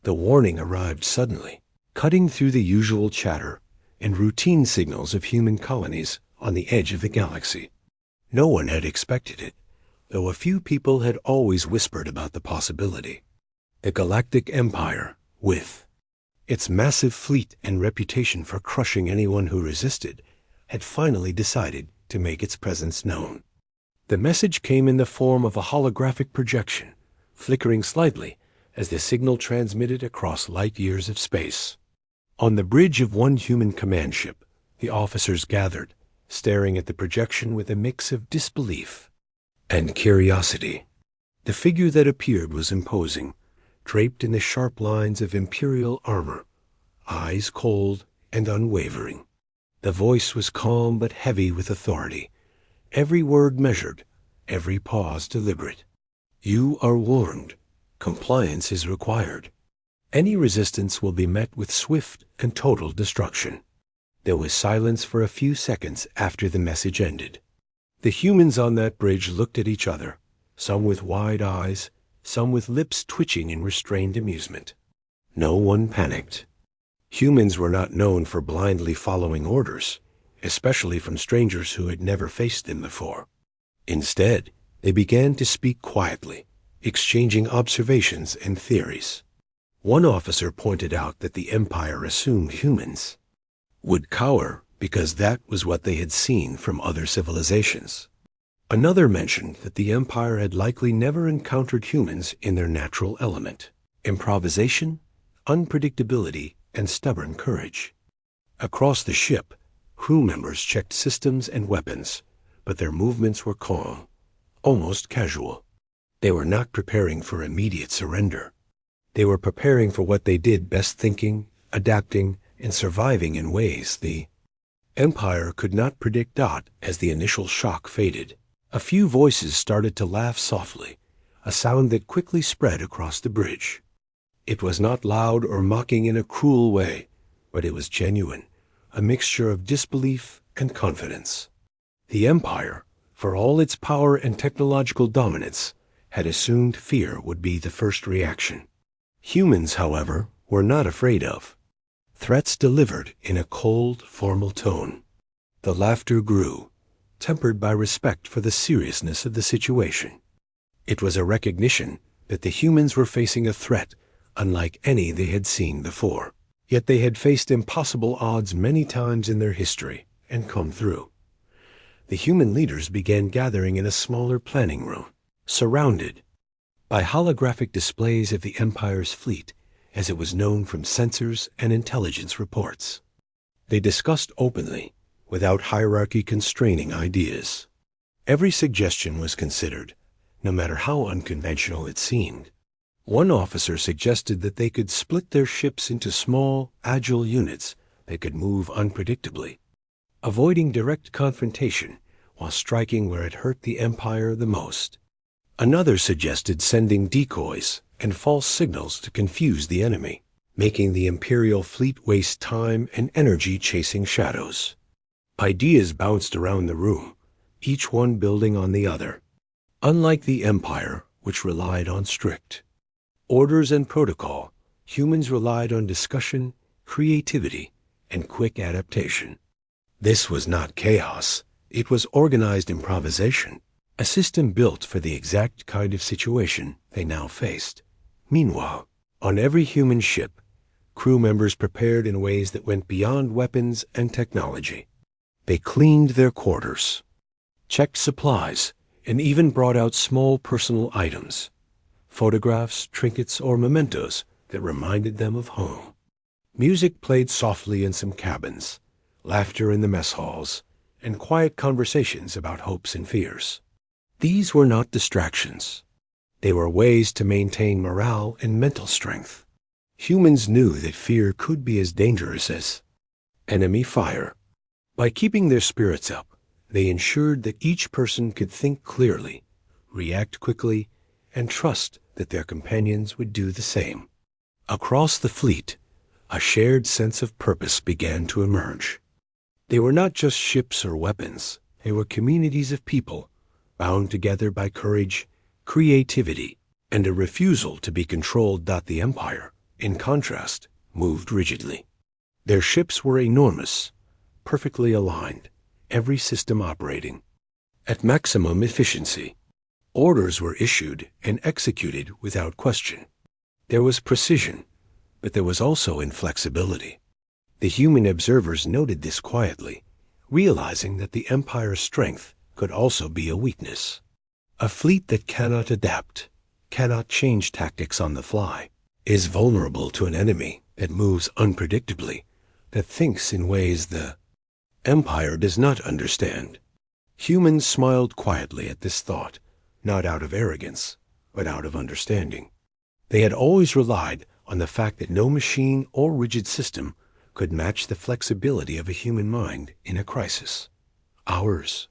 The warning arrived suddenly, cutting through the usual chatter and routine signals of human colonies on the edge of the galaxy. No one had expected it, though a few people had always whispered about the possibility. The Galactic Empire, with its massive fleet and reputation for crushing anyone who resisted, had finally decided to make its presence known. The message came in the form of a holographic projection, flickering slightly as the signal transmitted across light years of space. On the bridge of one human command ship, the officers gathered, staring at the projection with a mix of disbelief and curiosity. The figure that appeared was imposing, draped in the sharp lines of imperial armor, eyes cold and unwavering. The voice was calm but heavy with authority, every word measured, every pause deliberate. You are warned. Compliance is required. Any resistance will be met with swift and total destruction. There was silence for a few seconds after the message ended. The humans on that bridge looked at each other, some with wide eyes, some with lips twitching in restrained amusement. No one panicked. Humans were not known for blindly following orders, especially from strangers who had never faced them before. Instead, they began to speak quietly, exchanging observations and theories. One officer pointed out that the Empire assumed humans would cower because that was what they had seen from other civilizations. Another mentioned that the Empire had likely never encountered humans in their natural element: improvisation, unpredictability, and stubborn courage. Across the ship, crew members checked systems and weapons, but their movements were calm, almost casual. They were not preparing for immediate surrender. They were preparing for what they did best, thinking, adapting, and surviving in ways the Empire could not predict. As the initial shock faded, a few voices started to laugh softly, a sound that quickly spread across the bridge. It was not loud or mocking in a cruel way, but it was genuine, a mixture of disbelief and confidence. The Empire, for all its power and technological dominance, had assumed fear would be the first reaction. Humans, however, were not afraid of threats delivered in a cold, formal tone. The laughter grew, tempered by respect for the seriousness of the situation. It was a recognition that the humans were facing a threat unlike any they had seen before. Yet they had faced impossible odds many times in their history and come through. The human leaders began gathering in a smaller planning room, surrounded by holographic displays of the Empire's fleet as it was known from sensors and intelligence reports. They discussed openly, without hierarchy constraining ideas. Every suggestion was considered, no matter how unconventional it seemed. One officer suggested that they could split their ships into small, agile units that could move unpredictably, avoiding direct confrontation while striking where it hurt the Empire the most. Another suggested sending decoys and false signals to confuse the enemy, making the Imperial fleet waste time and energy chasing shadows. Ideas bounced around the room, each one building on the other. Unlike the Empire, which relied on strict orders and protocol, humans relied on discussion, creativity, and quick adaptation. This was not chaos. It was organized improvisation, a system built for the exact kind of situation they now faced. Meanwhile, on every human ship, crew members prepared in ways that went beyond weapons and technology. They cleaned their quarters, checked supplies, and even brought out small personal items, photographs, trinkets, or mementos that reminded them of home. Music played softly in some cabins, laughter in the mess halls, and quiet conversations about hopes and fears. These were not distractions. They were ways to maintain morale and mental strength. Humans knew that fear could be as dangerous as enemy fire. By keeping their spirits up, they ensured that each person could think clearly, react quickly, and trust that their companions would do the same. Across the fleet, a shared sense of purpose began to emerge. They were not just ships or weapons. They were communities of people, bound together by courage, creativity, and a refusal to be controlled. The Empire in contrast, moved rigidly. Their ships were enormous, perfectly aligned, every system operating at maximum efficiency. Orders were issued and executed without question. There was precision, but there was also inflexibility. The human observers noted this quietly, realizing that the Empire's strength could also be a weakness. A fleet that cannot adapt, cannot change tactics on the fly, is vulnerable to an enemy that moves unpredictably, that thinks in ways the Empire does not understand. Humans smiled quietly at this thought, not out of arrogance, but out of understanding. They had always relied on the fact that no machine or rigid system could match the flexibility of a human mind in a crisis. Hours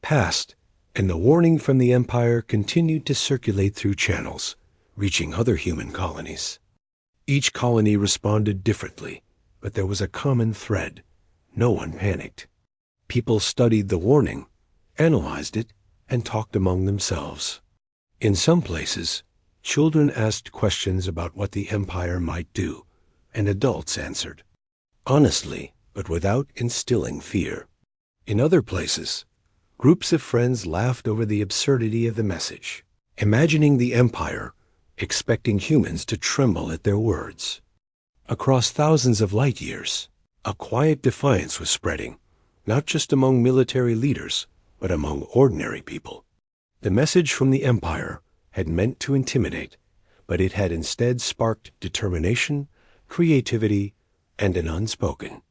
passed, and the warning from the Empire continued to circulate through channels, reaching other human colonies. Each colony responded differently, but there was a common thread. No one panicked. People studied the warning, analyzed it, and talked among themselves. In some places, children asked questions about what the Empire might do, and adults answered, honestly, but without instilling fear. In other places, groups of friends laughed over the absurdity of the message, imagining the Empire expecting humans to tremble at their words. Across thousands of light years, a quiet defiance was spreading, not just among military leaders, but among ordinary people. The message from the Empire had meant to intimidate, but it had instead sparked determination, creativity, and an unspoken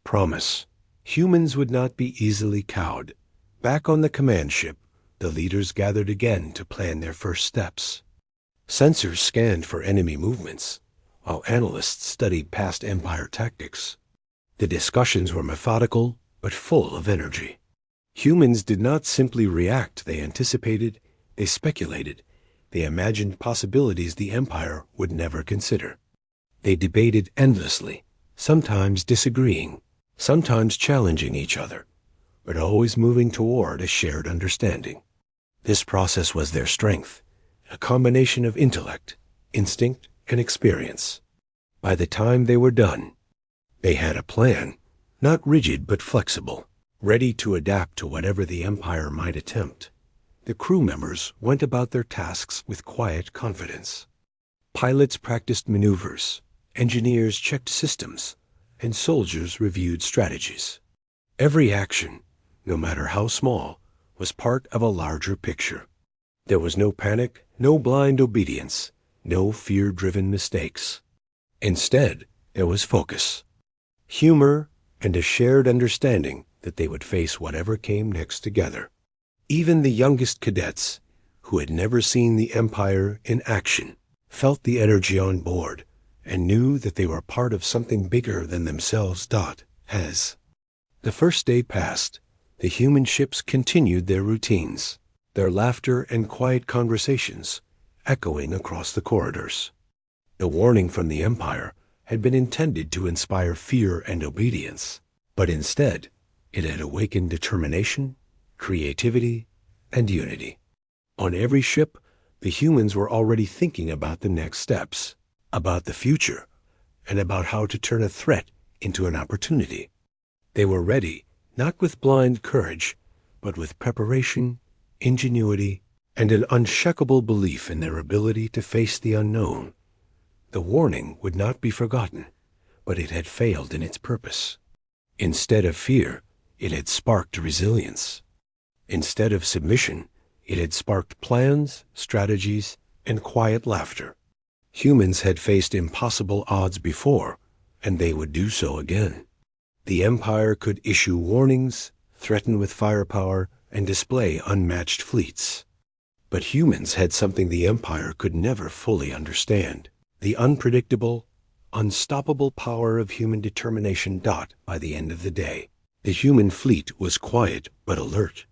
promise. Humans would not be easily cowed. Back on the command ship, the leaders gathered again to plan their first steps. Sensors scanned for enemy movements, while analysts studied past Empire tactics. The discussions were methodical, but full of energy. Humans did not simply react, they anticipated, they speculated, they imagined possibilities the Empire would never consider. They debated endlessly, sometimes disagreeing, sometimes challenging each other, but always moving toward a shared understanding. This process was their strength, a combination of intellect, instinct, and experience. By the time they were done, they had a plan, not rigid but flexible, ready to adapt to whatever the Empire might attempt. The crew members went about their tasks with quiet confidence. Pilots practiced maneuvers, engineers checked systems, and soldiers reviewed strategies. Every action, no matter how small, was part of a larger picture. There was no panic, no blind obedience, no fear-driven mistakes. Instead, there was focus, humor, and a shared understanding that they would face whatever came next together. Even the youngest cadets, who had never seen the Empire in action, felt the energy on board and knew that they were part of something bigger than themselves. As the first day passed, the human ships continued their routines, their laughter and quiet conversations echoing across the corridors. The warning from the Empire had been intended to inspire fear and obedience, but instead it had awakened determination, creativity, and unity. On every ship, the humans were already thinking about the next steps, about the future, and about how to turn a threat into an opportunity. They were ready, not with blind courage, but with preparation, ingenuity, and an unshakable belief in their ability to face the unknown. The warning would not be forgotten, but it had failed in its purpose. Instead of fear, it had sparked resilience. Instead of submission, it had sparked plans, strategies, and quiet laughter. Humans had faced impossible odds before, and they would do so again. The Empire could issue warnings, threaten with firepower, and display unmatched fleets. But humans had something the Empire could never fully understand: the unpredictable, unstoppable power of human determination. By the end of the day, the human fleet was quiet but alert.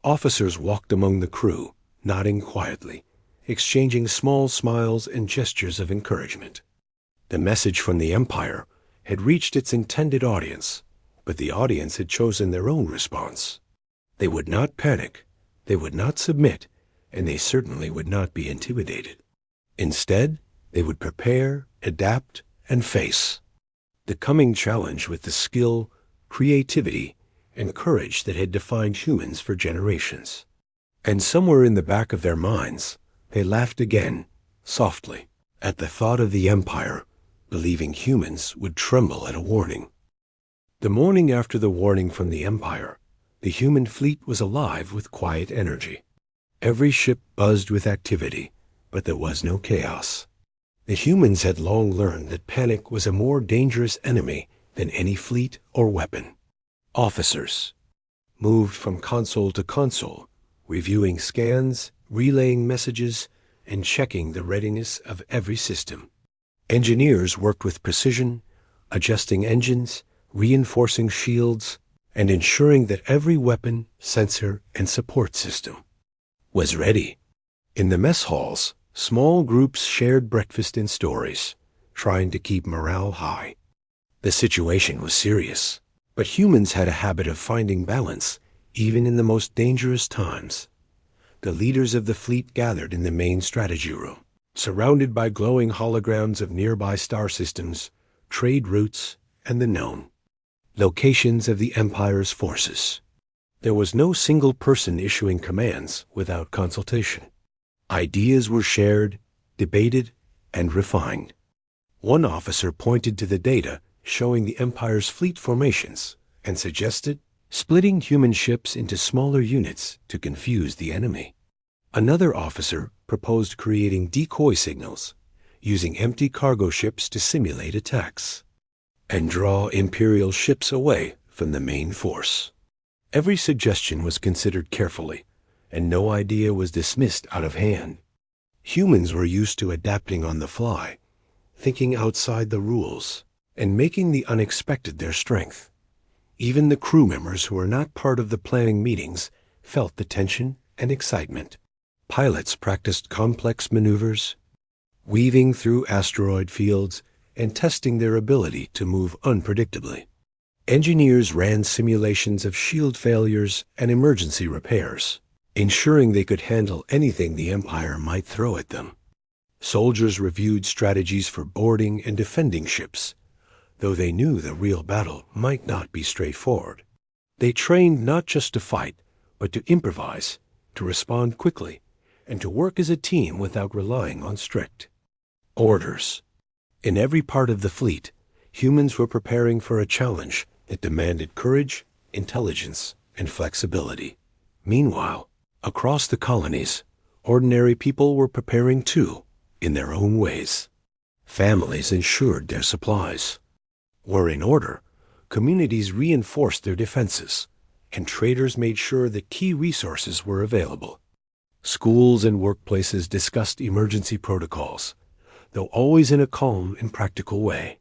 Officers walked among the crew, nodding quietly, exchanging small smiles and gestures of encouragement. The message from the Empire had reached its intended audience, but the audience had chosen their own response. They would not panic, they would not submit, and they certainly would not be intimidated. Instead, they would prepare adapt, and face the coming challenge with the skill, creativity, and courage that had defined humans for generations. And somewhere in the back of their minds, they laughed again, softly, at the thought of the Empire, believing humans would tremble at a warning. The morning after the warning from the Empire, the human fleet was alive with quiet energy. Every ship buzzed with activity, but there was no chaos. The humans had long learned that panic was a more dangerous enemy than any fleet or weapon. Officers moved from console to console, reviewing scans, relaying messages, and checking the readiness of every system. Engineers worked with precision, adjusting engines, reinforcing shields, and ensuring that every weapon, sensor, and support system was ready. In the mess halls, small groups shared breakfast and stories, trying to keep morale high. The situation was serious, but humans had a habit of finding balance, even in the most dangerous times. The leaders of the fleet gathered in the main strategy room, surrounded by glowing holograms of nearby star systems, trade routes, and the known locations of the Empire's forces. There was no single person issuing commands without consultation. Ideas were shared, debated, and refined. One officer pointed to the data showing the Empire's fleet formations and suggested splitting human ships into smaller units to confuse the enemy. Another officer proposed creating decoy signals, using empty cargo ships to simulate attacks and draw Imperial ships away from the main force. Every suggestion was considered carefully, and no idea was dismissed out of hand. Humans were used to adapting on the fly, thinking outside the rules, and making the unexpected their strength. Even the crew members who were not part of the planning meetings felt the tension and excitement. Pilots practiced complex maneuvers, weaving through asteroid fields and testing their ability to move unpredictably. Engineers ran simulations of shield failures and emergency repairs, ensuring they could handle anything the Empire might throw at them. Soldiers reviewed strategies for boarding and defending ships, though they knew the real battle might not be straightforward. They trained not just to fight, but to improvise, to respond quickly, and to work as a team without relying on strict orders. In every part of the fleet, humans were preparing for a challenge that demanded courage, intelligence, and flexibility. Meanwhile, across the colonies, ordinary people were preparing too, in their own ways. Families ensured their supplies were in order, communities reinforced their defenses, and traders made sure that key resources were available. Schools and workplaces discussed emergency protocols, though always in a calm and practical way.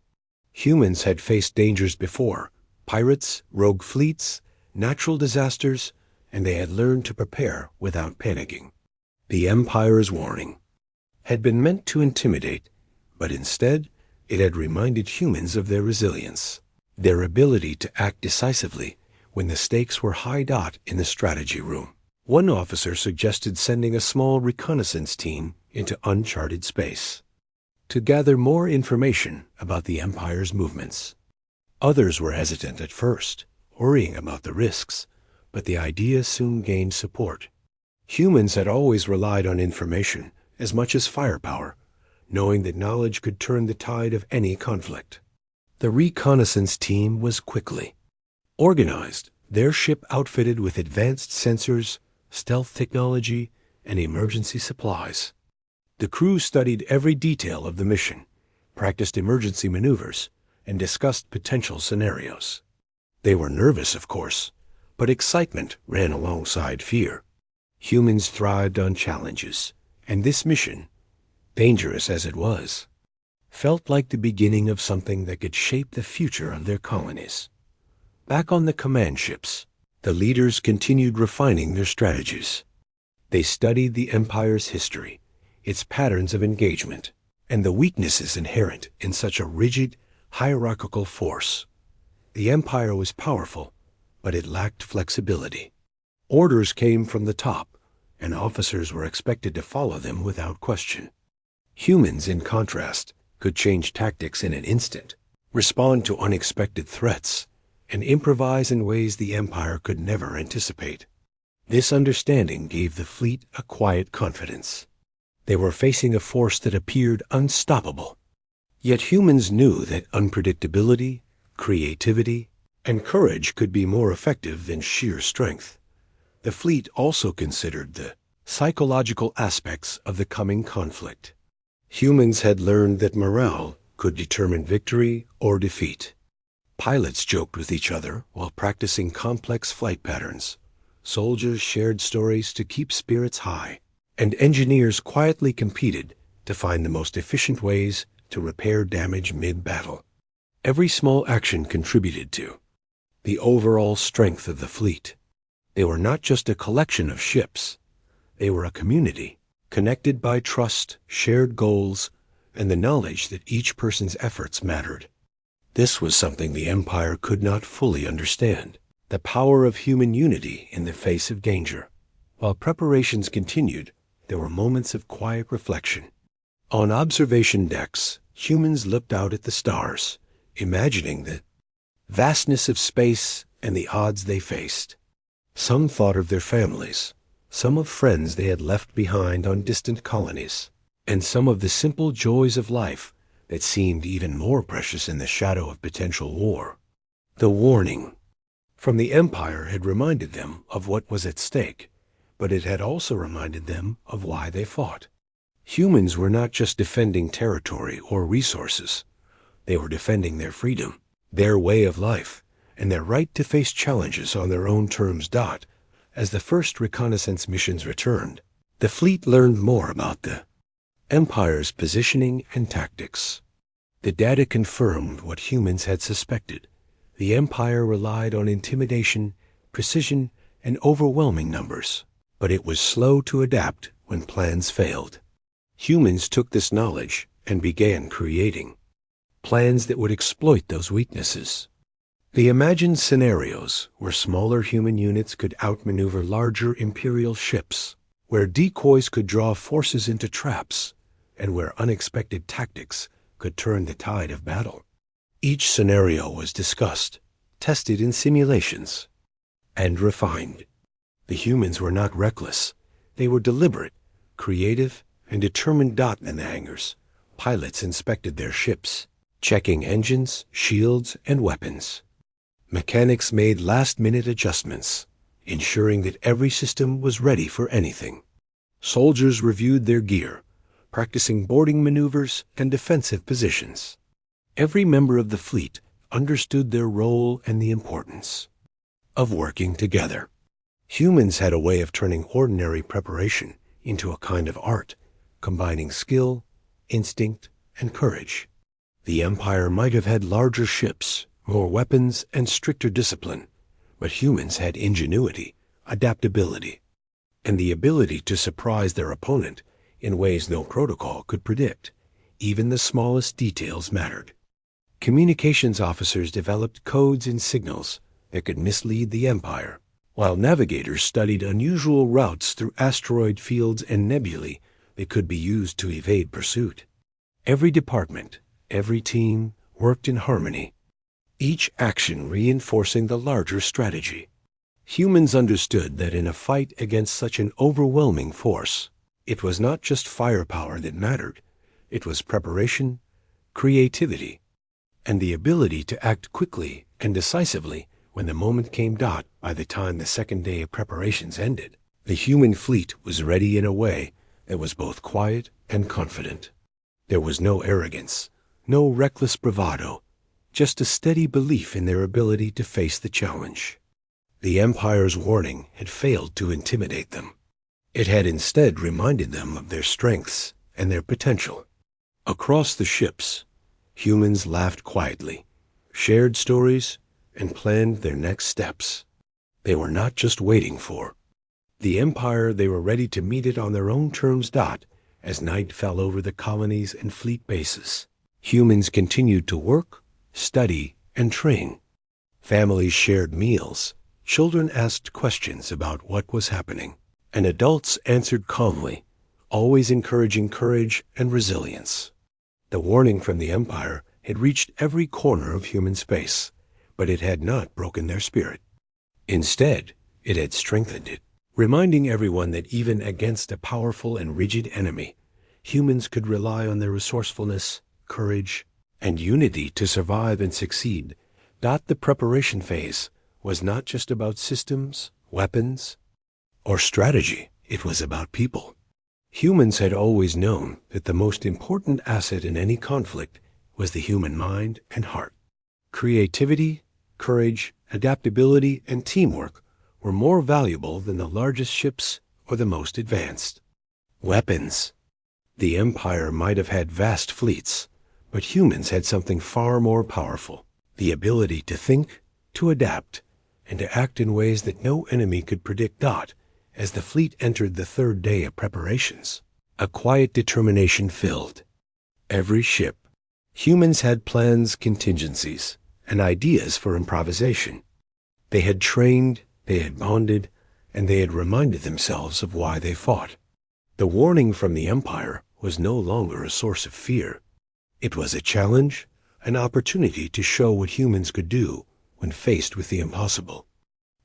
Humans had faced dangers before: pirates, rogue fleets, natural disasters, and they had learned to prepare without panicking. The Empire's warning had been meant to intimidate, but instead it had reminded humans of their resilience, their ability to act decisively when the stakes were high. In the strategy room, one officer suggested sending a small reconnaissance team into uncharted space to gather more information about the Empire's movements. Others were hesitant at first, worrying about the risks, but the idea soon gained support. Humans had always relied on information as much as firepower, knowing that knowledge could turn the tide of any conflict. The reconnaissance team was quickly organized, their ship outfitted with advanced sensors, stealth technology, and emergency supplies. The crew studied every detail of the mission, practiced emergency maneuvers, and discussed potential scenarios. They were nervous, of course, but excitement ran alongside fear. Humans thrived on challenges, and this mission, dangerous as it was, felt like the beginning of something that could shape the future of their colonies. Back on the command ships, the leaders continued refining their strategies. They studied the Empire's history, its patterns of engagement, and the weaknesses inherent in such a rigid, hierarchical force. The Empire was powerful, but it lacked flexibility. Orders came from the top, and officers were expected to follow them without question. Humans, in contrast, could change tactics in an instant, respond to unexpected threats, and improvise in ways the Empire could never anticipate. This understanding gave the fleet a quiet confidence. They were facing a force that appeared unstoppable. Yet humans knew that unpredictability, creativity, and courage could be more effective than sheer strength. The fleet also considered the psychological aspects of the coming conflict. Humans had learned that morale could determine victory or defeat. Pilots joked with each other while practicing complex flight patterns. Soldiers shared stories to keep spirits high, and engineers quietly competed to find the most efficient ways to repair damage mid-battle. Every small action contributed to the overall strength of the fleet. They were not just a collection of ships. They were a community, connected by trust, shared goals, and the knowledge that each person's efforts mattered. This was something the Empire could not fully understand, the power of human unity in the face of danger. While preparations continued, there were moments of quiet reflection. On observation decks, humans looked out at the stars, imagining the vastness of space and the odds they faced. Some thought of their families, some of friends they had left behind on distant colonies, and some of the simple joys of life that seemed even more precious in the shadow of potential war. The warning from the Empire had reminded them of what was at stake, but it had also reminded them of why they fought. Humans were not just defending territory or resources. They were defending their freedom, their way of life, and their right to face challenges on their own terms. As the first reconnaissance missions returned, the fleet learned more about the Empire's positioning and tactics. The data confirmed what humans had suspected. The Empire relied on intimidation, precision, and overwhelming numbers, but it was slow to adapt when plans failed. Humans took this knowledge and began creating plans that would exploit those weaknesses. The imagined scenarios where smaller human units could outmaneuver larger Imperial ships, where decoys could draw forces into traps, and where unexpected tactics could turn the tide of battle. Each scenario was discussed, tested in simulations, and refined. The humans were not reckless. They were deliberate, creative, and determined. In the hangars, pilots inspected their ships, checking engines, shields, and weapons. Mechanics made last-minute adjustments, ensuring that every system was ready for anything. Soldiers reviewed their gear, practicing boarding maneuvers and defensive positions. Every member of the fleet understood their role and the importance of working together. Humans had a way of turning ordinary preparation into a kind of art, combining skill, instinct, and courage. The Empire might have had larger ships, more weapons, and stricter discipline, but humans had ingenuity, adaptability, and the ability to surprise their opponent in ways no protocol could predict. Even the smallest details mattered. Communications officers developed codes and signals that could mislead the Empire, while navigators studied unusual routes through asteroid fields and nebulae that could be used to evade pursuit. Every department, every team worked in harmony, each action reinforcing the larger strategy. Humans understood that in a fight against such an overwhelming force, it was not just firepower that mattered. It was preparation, creativity, and the ability to act quickly and decisively when the moment came. By the time the second day of preparations ended, the human fleet was ready in a way that was both quiet and confident. There was no arrogance, no reckless bravado, just a steady belief in their ability to face the challenge. The Empire's warning had failed to intimidate them. It had instead reminded them of their strengths and their potential. Across the ships, humans laughed quietly, shared stories, and planned their next steps. They were not just waiting for the Empire, they were ready to meet it on their own terms. As night fell over the colonies and fleet bases, humans continued to work, study, and train. Families shared meals, children asked questions about what was happening, and adults answered calmly, always encouraging courage and resilience. The warning from the Empire had reached every corner of human space, but it had not broken their spirit. Instead, it had strengthened it, reminding everyone that even against a powerful and rigid enemy, humans could rely on their resourcefulness, courage, and unity to survive and succeed. The preparation phase was not just about systems, weapons, or strategy. It was about people. Humans had always known that the most important asset in any conflict was the human mind and heart. Creativity, courage, adaptability, and teamwork were more valuable than the largest ships or the most advanced. Weapons. The Empire might have had vast fleets, but humans had something far more powerful: the ability to think, to adapt, and to act in ways that no enemy could predict. As the fleet entered the third day of preparations, a quiet determination filled every ship. Humans had plans, contingencies, and ideas for improvisation. They had trained, they had bonded, and they had reminded themselves of why they fought. The warning from the Empire was no longer a source of fear. It was a challenge, an opportunity to show what humans could do when faced with the impossible.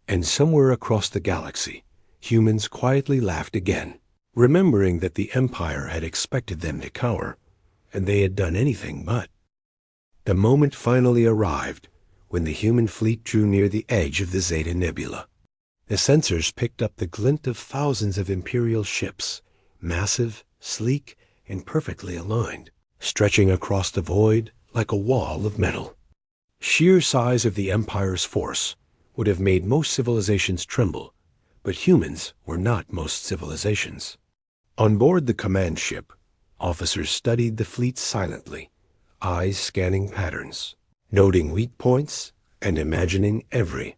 And somewhere across the galaxy, humans quietly laughed again, remembering that the Empire had expected them to cower, and they had done anything but. The moment finally arrived when the human fleet drew near the edge of the Zeta Nebula. The sensors picked up the glint of thousands of Imperial ships, massive, sleek, and perfectly aligned, stretching across the void like a wall of metal. Sheer size of the Empire's force would have made most civilizations tremble, but humans were not most civilizations. On board the command ship, officers studied the fleet silently, eyes scanning patterns, noting weak points, and imagining every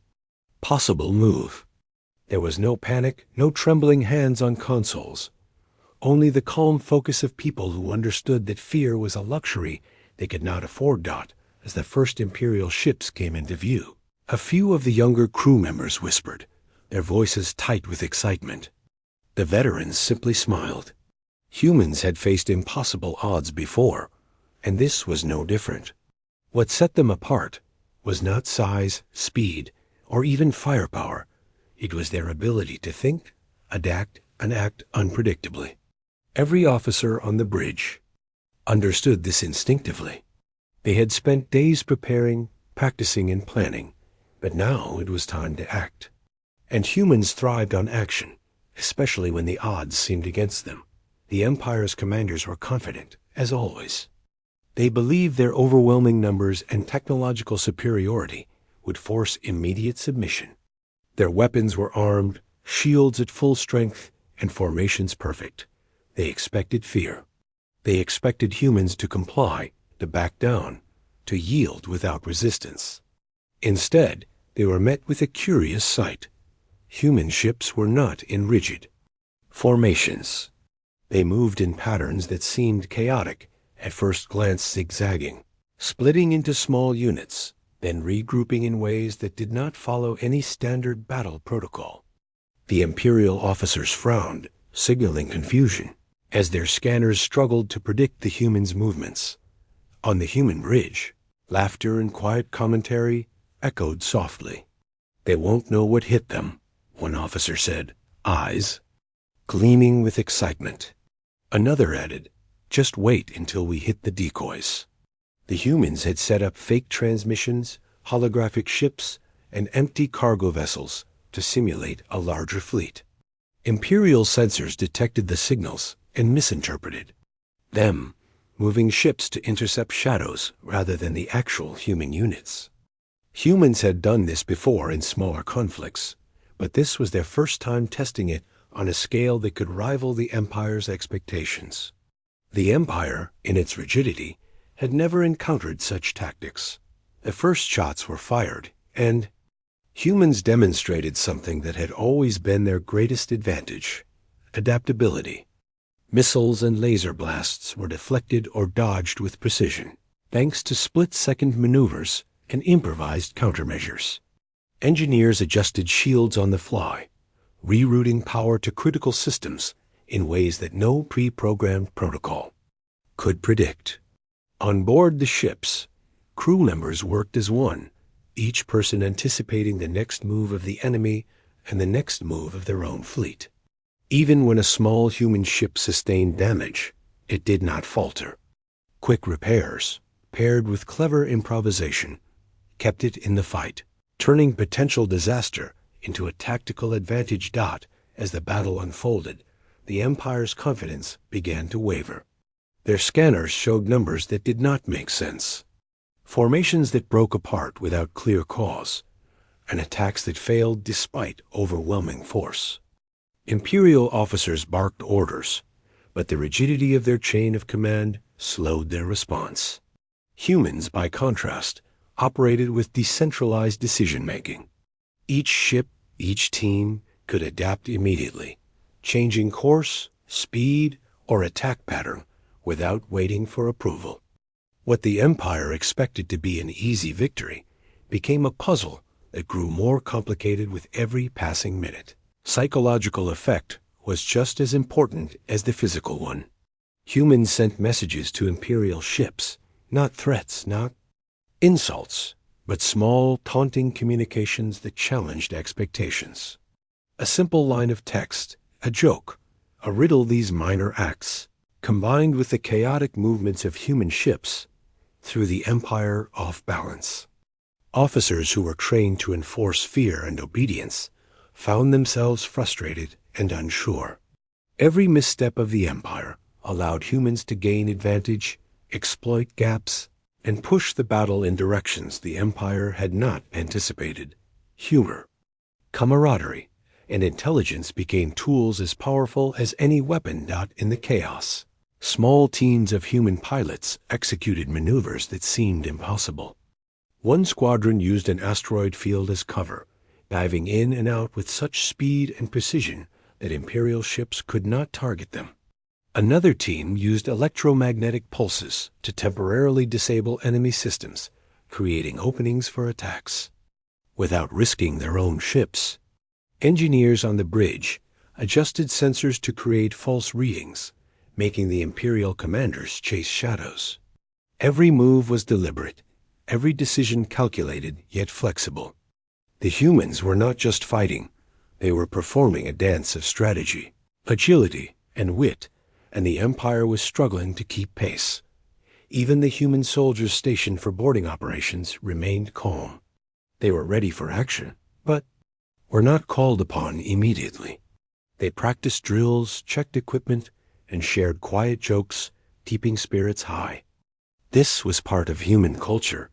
possible move. There was no panic, no trembling hands on consoles, only the calm focus of people who understood that fear was a luxury they could not afford. As the first Imperial ships came into view, a few of the younger crew members whispered, their voices tight with excitement. The veterans simply smiled. Humans had faced impossible odds before, and this was no different. What set them apart was not size, speed, or even firepower. It was their ability to think, adapt, and act unpredictably. Every officer on the bridge understood this instinctively. They had spent days preparing, practicing, and planning, but now it was time to act. And humans thrived on action, especially when the odds seemed against them. The Empire's commanders were confident, as always. They believed their overwhelming numbers and technological superiority would force immediate submission. Their weapons were armed, shields at full strength, and formations perfect. They expected fear. They expected humans to comply, to back down, to yield without resistance. Instead, they were met with a curious sight. Human ships were not in rigid formations. They moved in patterns that seemed chaotic, at first glance zigzagging, splitting into small units, then regrouping in ways that did not follow any standard battle protocol. The Imperial officers frowned, signaling confusion, as their scanners struggled to predict the humans' movements. On the human bridge, laughter and quiet commentary echoed softly. "They won't know what hit them," one officer said, eyes gleaming with excitement. Another added, "Just wait until we hit the decoys." The humans had set up fake transmissions, holographic ships, and empty cargo vessels to simulate a larger fleet. Imperial sensors detected the signals and misinterpreted them, moving ships to intercept shadows rather than the actual human units. Humans had done this before in smaller conflicts, but this was their first time testing it on a scale that could rival the Empire's expectations. The Empire, in its rigidity, had never encountered such tactics. The first shots were fired, and humans demonstrated something that had always been their greatest advantage: adaptability. Missiles and laser blasts were deflected or dodged with precision, thanks to split-second maneuvers and improvised countermeasures. Engineers adjusted shields on the fly, rerouting power to critical systems in ways that no pre-programmed protocol could predict. On board the ships, crew members worked as one, each person anticipating the next move of the enemy and the next move of their own fleet. Even when a small human ship sustained damage, it did not falter. Quick repairs, paired with clever improvisation, kept it in the fight, turning potential disaster into a tactical advantage. As the battle unfolded, the Empire's confidence began to waver. Their scanners showed numbers that did not make sense, formations that broke apart without clear cause, and attacks that failed despite overwhelming force. Imperial officers barked orders, but the rigidity of their chain of command slowed their response. Humans, by contrast, operated with decentralized decision-making. Each ship, each team, could adapt immediately, changing course, speed, or attack pattern without waiting for approval. What the Empire expected to be an easy victory became a puzzle that grew more complicated with every passing minute. Psychological effect was just as important as the physical one. Humans sent messages to Imperial ships, not threats, not insults, but small, taunting communications that challenged expectations. A simple line of text, a joke, a riddle. These minor acts, combined with the chaotic movements of human ships, threw the Empire off balance. Officers who were trained to enforce fear and obedience found themselves frustrated and unsure. Every misstep of the Empire allowed humans to gain advantage, exploit gaps, and push the battle in directions the Empire had not anticipated. Humor, camaraderie, and intelligence became tools as powerful as any weapon. In the chaos, small teams of human pilots executed maneuvers that seemed impossible. One squadron used an asteroid field as cover, diving in and out with such speed and precision that Imperial ships could not target them. Another team used electromagnetic pulses to temporarily disable enemy systems, creating openings for attacks. Without risking their own ships, engineers on the bridge adjusted sensors to create false readings, making the Imperial commanders chase shadows. Every move was deliberate, every decision calculated yet flexible. The humans were not just fighting, they were performing a dance of strategy, agility, and wit, and the Empire was struggling to keep pace. Even the human soldiers stationed for boarding operations remained calm. They were ready for action, but were not called upon immediately. They practiced drills, checked equipment, and shared quiet jokes, keeping spirits high. This was part of human culture.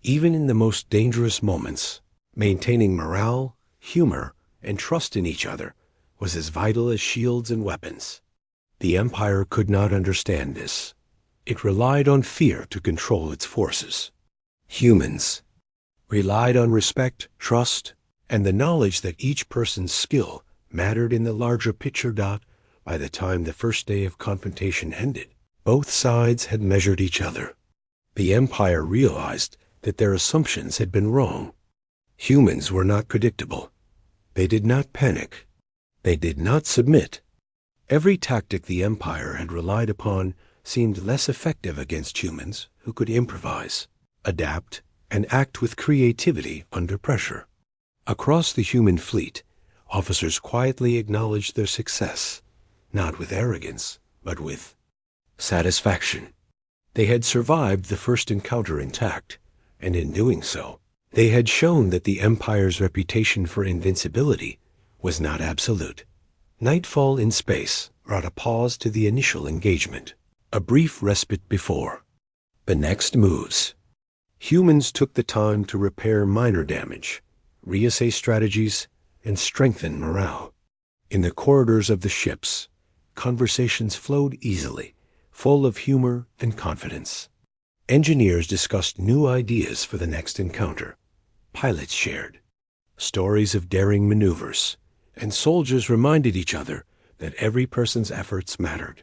Even in the most dangerous moments, maintaining morale, humor, and trust in each other was as vital as shields and weapons. The Empire could not understand this. It relied on fear to control its forces. Humans relied on respect, trust, and the knowledge that each person's skill mattered in the larger picture. By the time the first day of confrontation ended, both sides had measured each other. The Empire realized that their assumptions had been wrong. Humans were not predictable. They did not panic. They did not submit. Every tactic the Empire had relied upon seemed less effective against humans who could improvise, adapt, and act with creativity under pressure. Across the human fleet, officers quietly acknowledged their success, not with arrogance, but with satisfaction. They had survived the first encounter intact, and in doing so, they had shown that the Empire's reputation for invincibility was not absolute. Nightfall in space brought a pause to the initial engagement, a brief respite before the next moves. Humans took the time to repair minor damage, reassess strategies, and strengthen morale. In the corridors of the ships, conversations flowed easily, full of humor and confidence. Engineers discussed new ideas for the next encounter. Pilots shared stories of daring maneuvers, and soldiers reminded each other that every person's efforts mattered.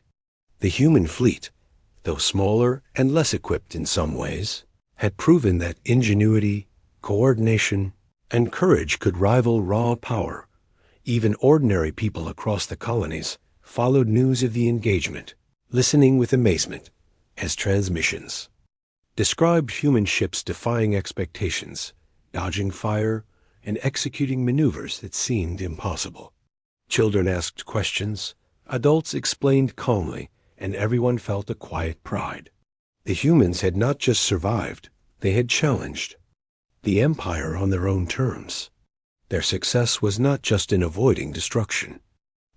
The human fleet, though smaller and less equipped in some ways, had proven that ingenuity, coordination, and courage could rival raw power. Even ordinary people across the colonies followed news of the engagement, listening with amazement as transmissions described human ships defying expectations, dodging fire, and executing maneuvers that seemed impossible. Children asked questions, adults explained calmly, and everyone felt a quiet pride. The humans had not just survived, they had challenged the Empire on their own terms. Their success was not just in avoiding destruction.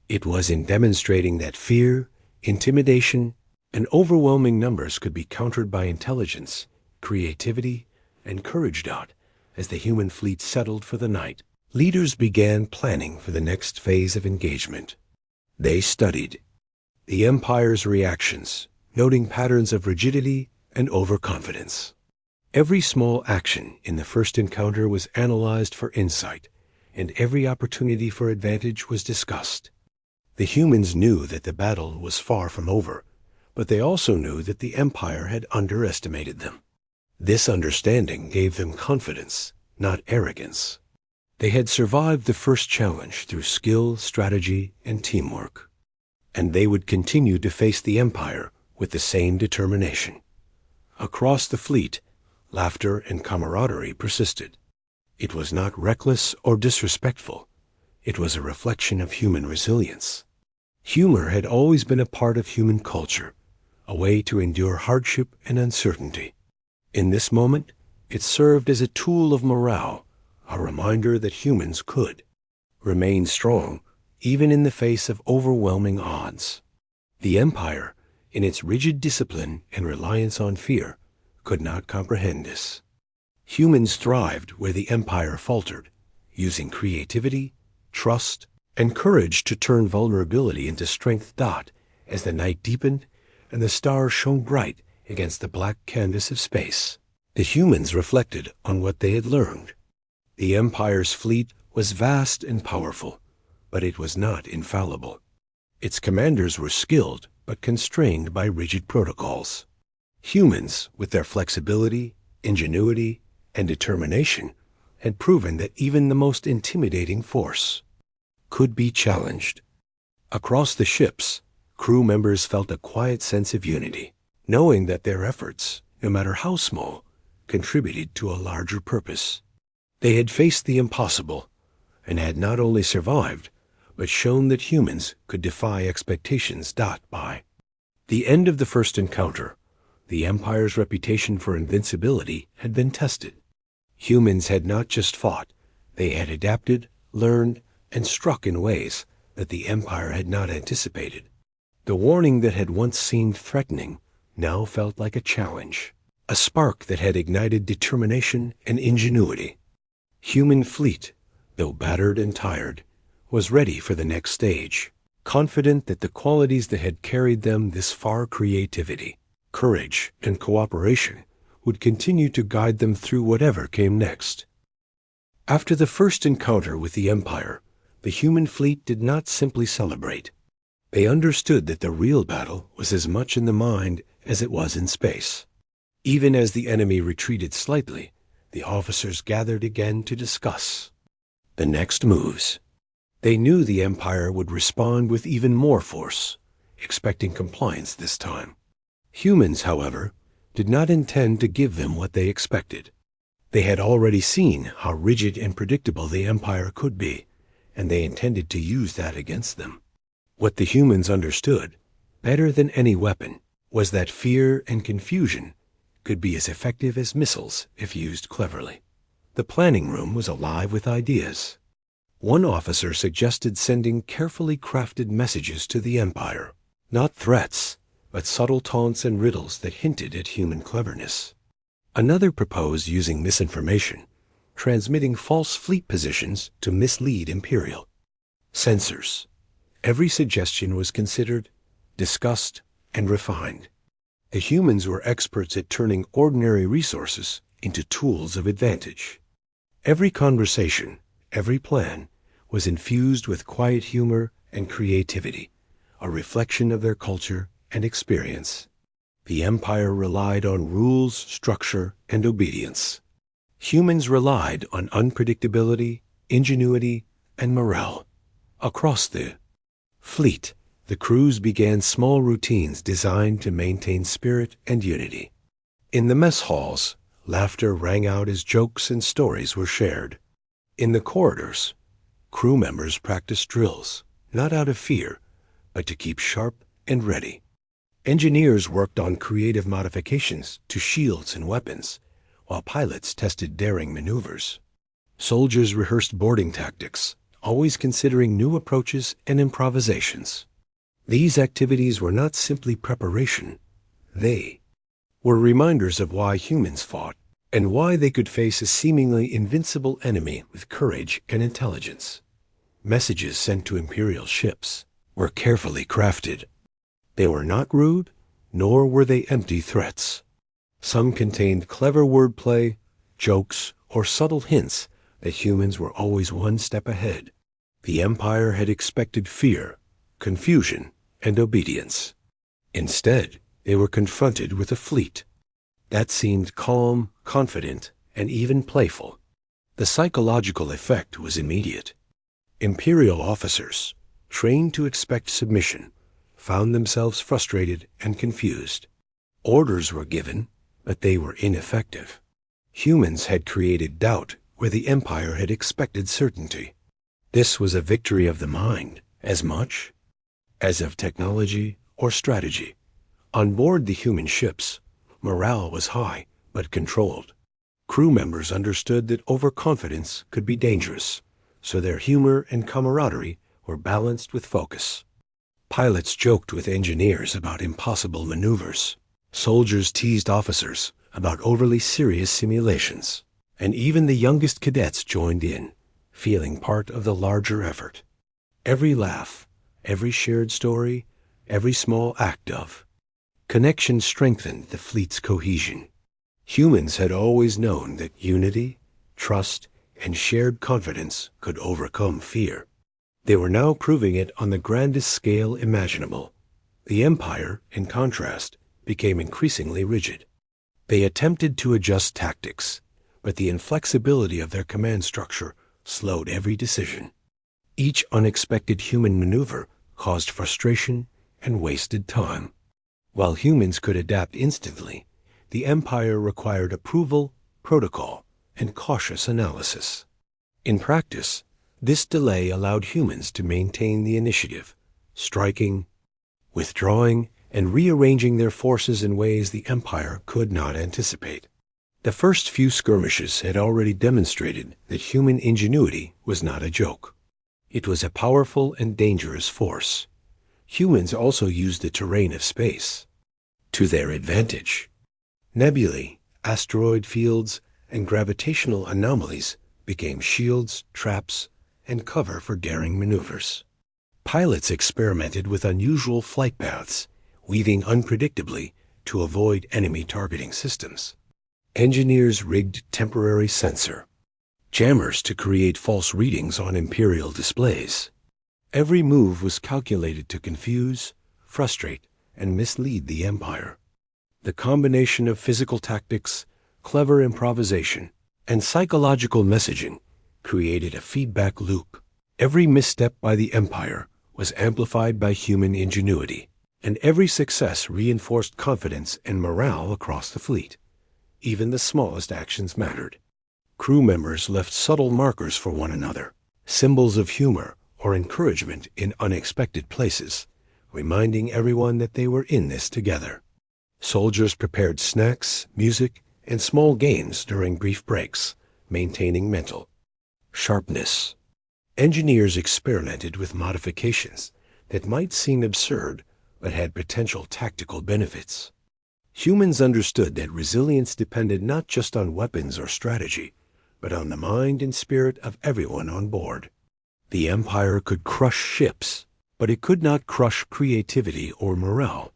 It was in demonstrating that fear, intimidation, and overwhelming numbers could be countered by intelligence, creativity, and courage. As the human fleet settled for the night, leaders began planning for the next phase of engagement. They studied the Empire's reactions, noting patterns of rigidity and overconfidence. Every small action in the first encounter was analyzed for insight, and every opportunity for advantage was discussed. The humans knew that the battle was far from over, but they also knew that the Empire had underestimated them. This understanding gave them confidence, not arrogance. They had survived the first challenge through skill, strategy, and teamwork, and they would continue to face the Empire with the same determination. Across the fleet, laughter and camaraderie persisted. It was not reckless or disrespectful. It was a reflection of human resilience. Humor had always been a part of human culture, a way to endure hardship and uncertainty. In this moment, it served as a tool of morale, a reminder that humans could remain strong even in the face of overwhelming odds. The Empire, in its rigid discipline and reliance on fear, could not comprehend this. Humans thrived where the Empire faltered, using creativity, trust, and courage to turn vulnerability into strength. As the night deepened and the stars shone bright against the black canvas of space, the humans reflected on what they had learned. The Empire's fleet was vast and powerful, but it was not infallible. Its commanders were skilled but constrained by rigid protocols. Humans, with their flexibility, ingenuity, and determination, had proven that even the most intimidating force could be challenged. Across the ships, crew members felt a quiet sense of unity, knowing that their efforts, no matter how small, contributed to a larger purpose. They had faced the impossible, and had not only survived, but shown that humans could defy expectations. By the end of the first encounter, the Empire's reputation for invincibility had been tested. Humans had not just fought, they had adapted, learned, and struck in ways that the Empire had not anticipated. The warning that had once seemed threatening now felt like a challenge, a spark that had ignited determination and ingenuity. Human fleet, though battered and tired, was ready for the next stage, confident that the qualities that had carried them this far, creativity, courage, and cooperation, would continue to guide them through whatever came next. After the first encounter with the Empire, the human fleet did not simply celebrate. They understood that the real battle was as much in the mind as it was in space. Even as the enemy retreated slightly, the officers gathered again to discuss the next moves. They knew the Empire would respond with even more force, expecting compliance this time. Humans, however, did not intend to give them what they expected. They had already seen how rigid and predictable the Empire could be, and they intended to use that against them. What the humans understood, better than any weapon, was that fear and confusion could be as effective as missiles if used cleverly. The planning room was alive with ideas. One officer suggested sending carefully crafted messages to the Empire, not threats, but subtle taunts and riddles that hinted at human cleverness. Another proposed using misinformation, transmitting false fleet positions to mislead Imperial sensors. Every suggestion was considered, discussed, and refined. The humans were experts at turning ordinary resources into tools of advantage. Every conversation, every plan, was infused with quiet humor and creativity, a reflection of their culture and experience. The Empire relied on rules, structure, and obedience. Humans relied on unpredictability, ingenuity, and morale. Across the fleet, the crews began small routines designed to maintain spirit and unity. In the mess halls, laughter rang out as jokes and stories were shared. In the corridors, crew members practiced drills, not out of fear, but to keep sharp and ready. Engineers worked on creative modifications to shields and weapons, while pilots tested daring maneuvers. Soldiers rehearsed boarding tactics, always considering new approaches and improvisations. These activities were not simply preparation. They were reminders of why humans fought and why they could face a seemingly invincible enemy with courage and intelligence. Messages sent to Imperial ships were carefully crafted. They were not rude, nor were they empty threats. Some contained clever wordplay, jokes, or subtle hints that humans were always one step ahead. The Empire had expected fear, confusion, and obedience. Instead, they were confronted with a fleet that seemed calm, confident, and even playful. The psychological effect was immediate. Imperial officers, trained to expect submission, found themselves frustrated and confused. Orders were given, but they were ineffective. Humans had created doubt where the Empire had expected certainty. This was a victory of the mind as much as of technology or strategy. On board the human ships, morale was high but controlled. Crew members understood that overconfidence could be dangerous, so their humor and camaraderie were balanced with focus. Pilots joked with engineers about impossible maneuvers. Soldiers teased officers about overly serious simulations. And even the youngest cadets joined in, feeling part of the larger effort. Every laugh, every shared story, every small act of connection strengthened the fleet's cohesion. Humans had always known that unity, trust, and shared confidence could overcome fear. They were now proving it on the grandest scale imaginable. The Empire, in contrast, became increasingly rigid. They attempted to adjust tactics, but the inflexibility of their command structure slowed every decision. Each unexpected human maneuver caused frustration and wasted time. While humans could adapt instantly, the Empire required approval, protocol, and cautious analysis. In practice, this delay allowed humans to maintain the initiative, striking, withdrawing, and rearranging their forces in ways the Empire could not anticipate. The first few skirmishes had already demonstrated that human ingenuity was not a joke. It was a powerful and dangerous force. Humans also used the terrain of space to their advantage. Nebulae, asteroid fields, and gravitational anomalies became shields, traps, and cover for daring maneuvers. Pilots experimented with unusual flight paths, weaving unpredictably to avoid enemy targeting systems. Engineers rigged temporary sensor jammers to create false readings on Imperial displays. Every move was calculated to confuse, frustrate, and mislead the Empire. The combination of physical tactics, clever improvisation, and psychological messaging created a feedback loop. Every misstep by the Empire was amplified by human ingenuity, and every success reinforced confidence and morale across the fleet. Even the smallest actions mattered. Crew members left subtle markers for one another, symbols of humor or encouragement in unexpected places, reminding everyone that they were in this together. Soldiers prepared snacks, music, and small games during brief breaks, maintaining mental sharpness. Engineers experimented with modifications that might seem absurd but had potential tactical benefits. Humans understood that resilience depended not just on weapons or strategy, but on the mind and spirit of everyone on board. The Empire could crush ships, but it could not crush creativity or morale.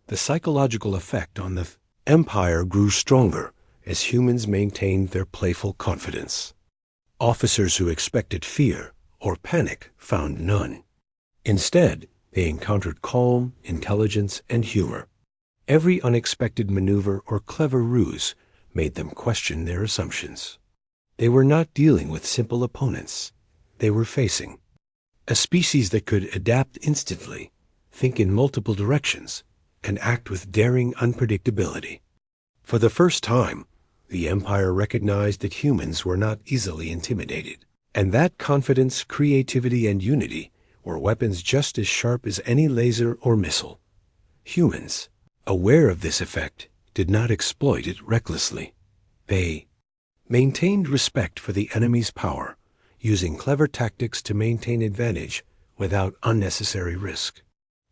The psychological effect on the Empire grew stronger as humans maintained their playful confidence. Officers who expected fear or panic found none. Instead, they encountered calm, intelligence, and humor. Every unexpected maneuver or clever ruse made them question their assumptions. They were not dealing with simple opponents. They were facing a species that could adapt instantly, think in multiple directions, and act with daring unpredictability. For the first time, the Empire recognized that humans were not easily intimidated, and that confidence, creativity, and unity were weapons just as sharp as any laser or missile. Humans, aware of this effect, did not exploit it recklessly. They maintained respect for the enemy's power, using clever tactics to maintain advantage without unnecessary risk.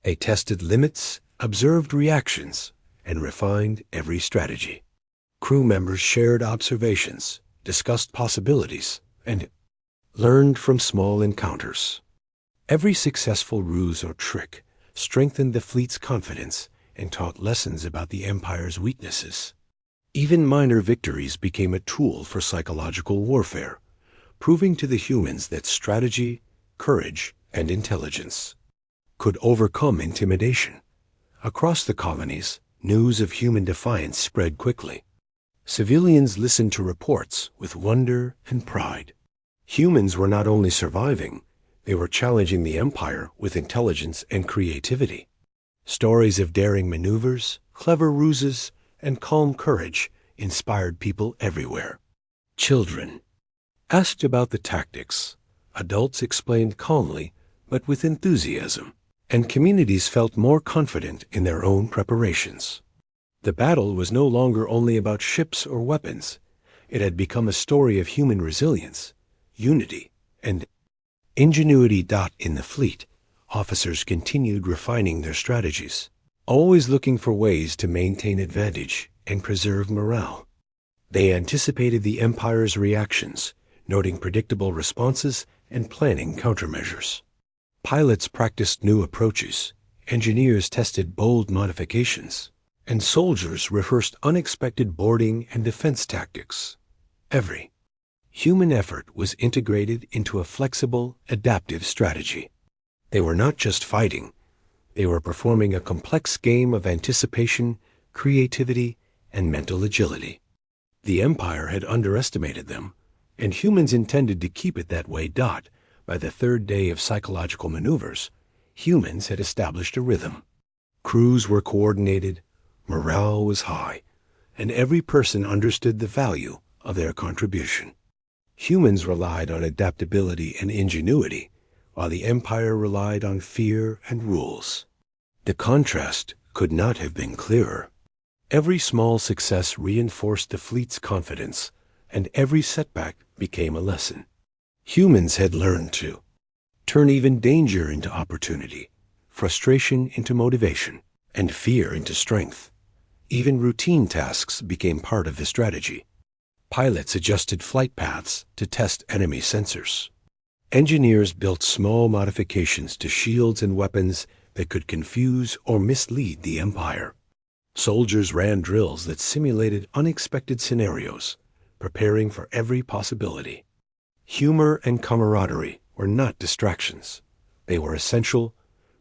They tested limits, observed reactions, and refined every strategy. Crew members shared observations, discussed possibilities, and learned from small encounters. Every successful ruse or trick strengthened the fleet's confidence and taught lessons about the Empire's weaknesses. Even minor victories became a tool for psychological warfare, proving to the humans that strategy, courage, and intelligence could overcome intimidation. Across the colonies, news of human defiance spread quickly. Civilians listened to reports with wonder and pride. Humans were not only surviving, they were challenging the Empire with intelligence and creativity. Stories of daring maneuvers, clever ruses, and calm courage inspired people everywhere. Children asked about the tactics. Adults explained calmly, but with enthusiasm, and communities felt more confident in their own preparations. The battle was no longer only about ships or weapons. It had become a story of human resilience, unity, and ingenuity. In the fleet, officers continued refining their strategies, always looking for ways to maintain advantage and preserve morale. They anticipated the Empire's reactions, noting predictable responses and planning countermeasures. Pilots practiced new approaches, engineers tested bold modifications, and soldiers rehearsed unexpected boarding and defense tactics. Every human effort was integrated into a flexible, adaptive strategy. They were not just fighting, they were performing a complex game of anticipation, creativity, and mental agility. The Empire had underestimated them, and humans intended to keep it that way. By the third day of psychological maneuvers, humans had established a rhythm. Crews were coordinated, morale was high, and every person understood the value of their contribution. Humans relied on adaptability and ingenuity, while the Empire relied on fear and rules. The contrast could not have been clearer. Every small success reinforced the fleet's confidence, and every setback became a lesson. Humans had learned to turn even danger into opportunity, frustration into motivation, and fear into strength. Even routine tasks became part of the strategy. Pilots adjusted flight paths to test enemy sensors. Engineers built small modifications to shields and weapons that could confuse or mislead the Empire. Soldiers ran drills that simulated unexpected scenarios, preparing for every possibility. Humor and camaraderie were not distractions. They were essential,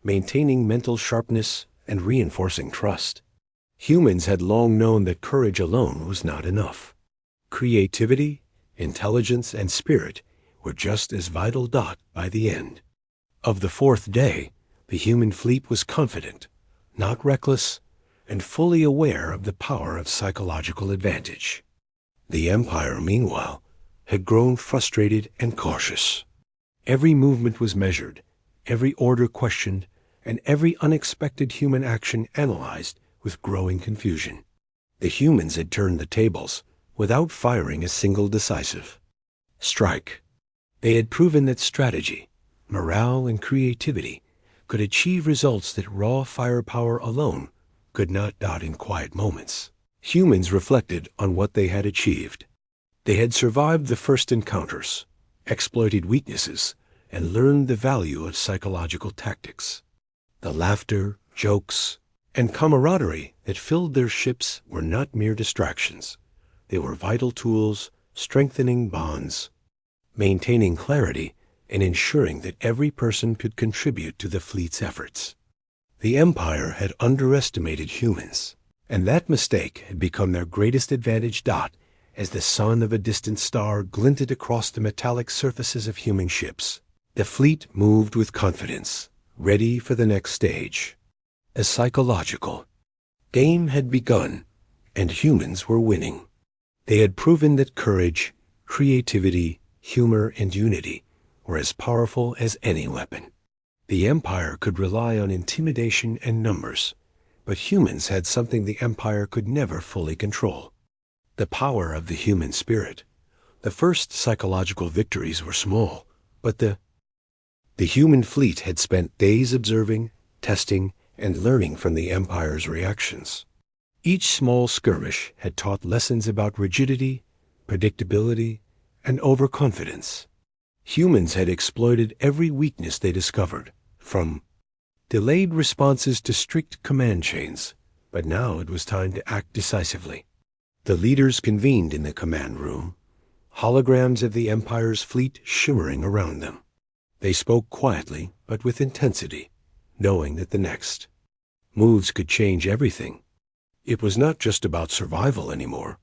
maintaining mental sharpness and reinforcing trust. Humans had long known that courage alone was not enough. Creativity, intelligence, and spirit were just as vital. By the end of the fourth day, the human fleet was confident, not reckless, and fully aware of the power of psychological advantage. The Empire, meanwhile, had grown frustrated and cautious. Every movement was measured, every order questioned, and every unexpected human action analyzed with growing confusion. The humans had turned the tables without firing a single decisive strike. They had proven that strategy, morale, and creativity could achieve results that raw firepower alone could not. In quiet moments, humans reflected on what they had achieved. They had survived the first encounters, exploited weaknesses, and learned the value of psychological tactics. The laughter, jokes, and camaraderie that filled their ships were not mere distractions. They were vital tools, strengthening bonds, maintaining clarity, and ensuring that every person could contribute to the fleet's efforts. The Empire had underestimated humans, and that mistake had become their greatest advantage. As the sun of a distant star glinted across the metallic surfaces of human ships, the fleet moved with confidence, ready for the next stage. A psychological game had begun, and humans were winning. They had proven that courage, creativity, humor, and unity were as powerful as any weapon. The Empire could rely on intimidation and numbers, but humans had something the Empire could never fully control: the power of the human spirit. The first psychological victories were small, but the human fleet had spent days observing, testing, and learning from the Empire's reactions. Each small skirmish had taught lessons about rigidity, predictability, and overconfidence. Humans had exploited every weakness they discovered, from delayed responses to strict command chains, but now it was time to act decisively. The leaders convened in the command room, holograms of the Empire's fleet shimmering around them. They spoke quietly but with intensity, knowing that the next moves could change everything. It was not just about survival anymore.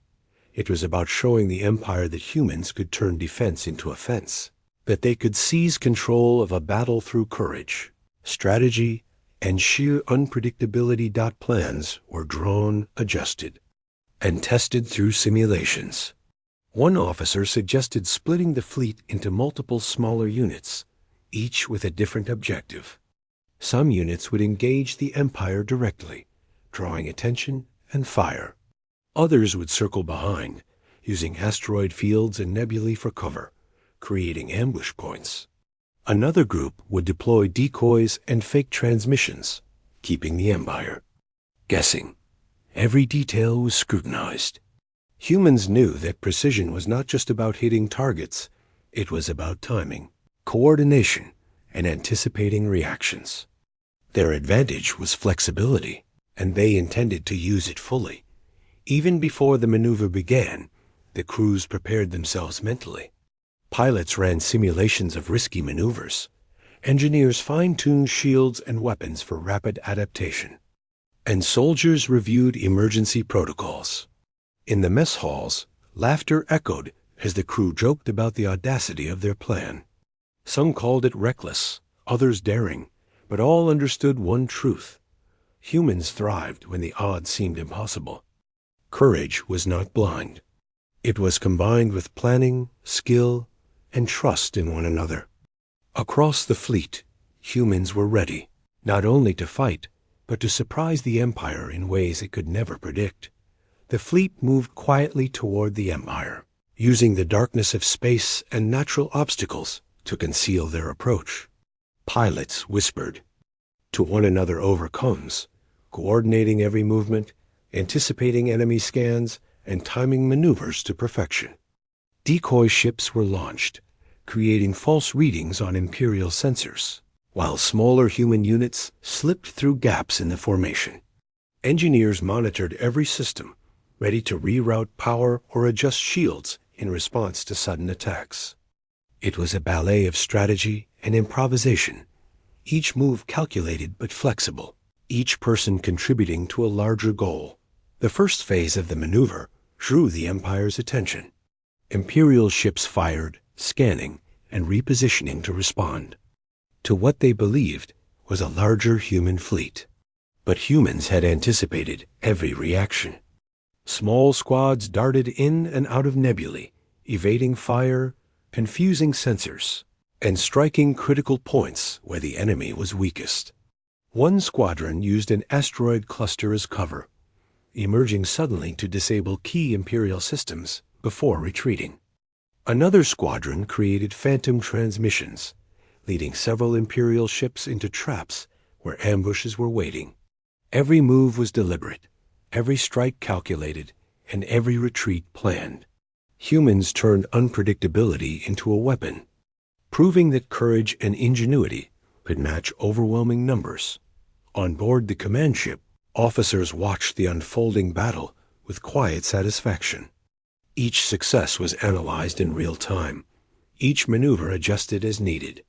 It was about showing the Empire that humans could turn defense into offense, that they could seize control of a battle through courage, strategy, and sheer unpredictability. Plans were drawn, adjusted, and tested through simulations. One officer suggested splitting the fleet into multiple smaller units, each with a different objective. Some units would engage the Empire directly, drawing attention and fire. Others would circle behind, using asteroid fields and nebulae for cover, creating ambush points. Another group would deploy decoys and fake transmissions, keeping the Empire guessing. Every detail was scrutinized. Humans knew that precision was not just about hitting targets. It was about timing, coordination, and anticipating reactions. Their advantage was flexibility, and they intended to use it fully. Even before the maneuver began, the crews prepared themselves mentally. Pilots ran simulations of risky maneuvers. Engineers fine-tuned shields and weapons for rapid adaptation. And soldiers reviewed emergency protocols. In the mess halls, laughter echoed as the crew joked about the audacity of their plan. Some called it reckless, others daring, but all understood one truth: humans thrived when the odds seemed impossible. Courage was not blind. It was combined with planning, skill, and trust in one another. Across the fleet, humans were ready, not only to fight, but to surprise the Empire in ways it could never predict. The fleet moved quietly toward the Empire, using the darkness of space and natural obstacles to conceal their approach. Pilots whispered to one another over comms, coordinating every movement, anticipating enemy scans, and timing maneuvers to perfection. Decoy ships were launched, creating false readings on Imperial sensors, while smaller human units slipped through gaps in the formation. Engineers monitored every system, ready to reroute power or adjust shields in response to sudden attacks. It was a ballet of strategy and improvisation, each move calculated but flexible, each person contributing to a larger goal. The first phase of the maneuver drew the Empire's attention. Imperial ships fired, scanning, and repositioning to respond to what they believed was a larger human fleet. But humans had anticipated every reaction. Small squads darted in and out of nebulae, evading fire, confusing sensors, and striking critical points where the enemy was weakest. One squadron used an asteroid cluster as cover, emerging suddenly to disable key Imperial systems before retreating. Another squadron created phantom transmissions, leading several Imperial ships into traps where ambushes were waiting. Every move was deliberate, every strike calculated, and every retreat planned. Humans turned unpredictability into a weapon, proving that courage and ingenuity could match overwhelming numbers. On board the command ship, officers watched the unfolding battle with quiet satisfaction. Each success was analyzed in real time, each maneuver adjusted as needed.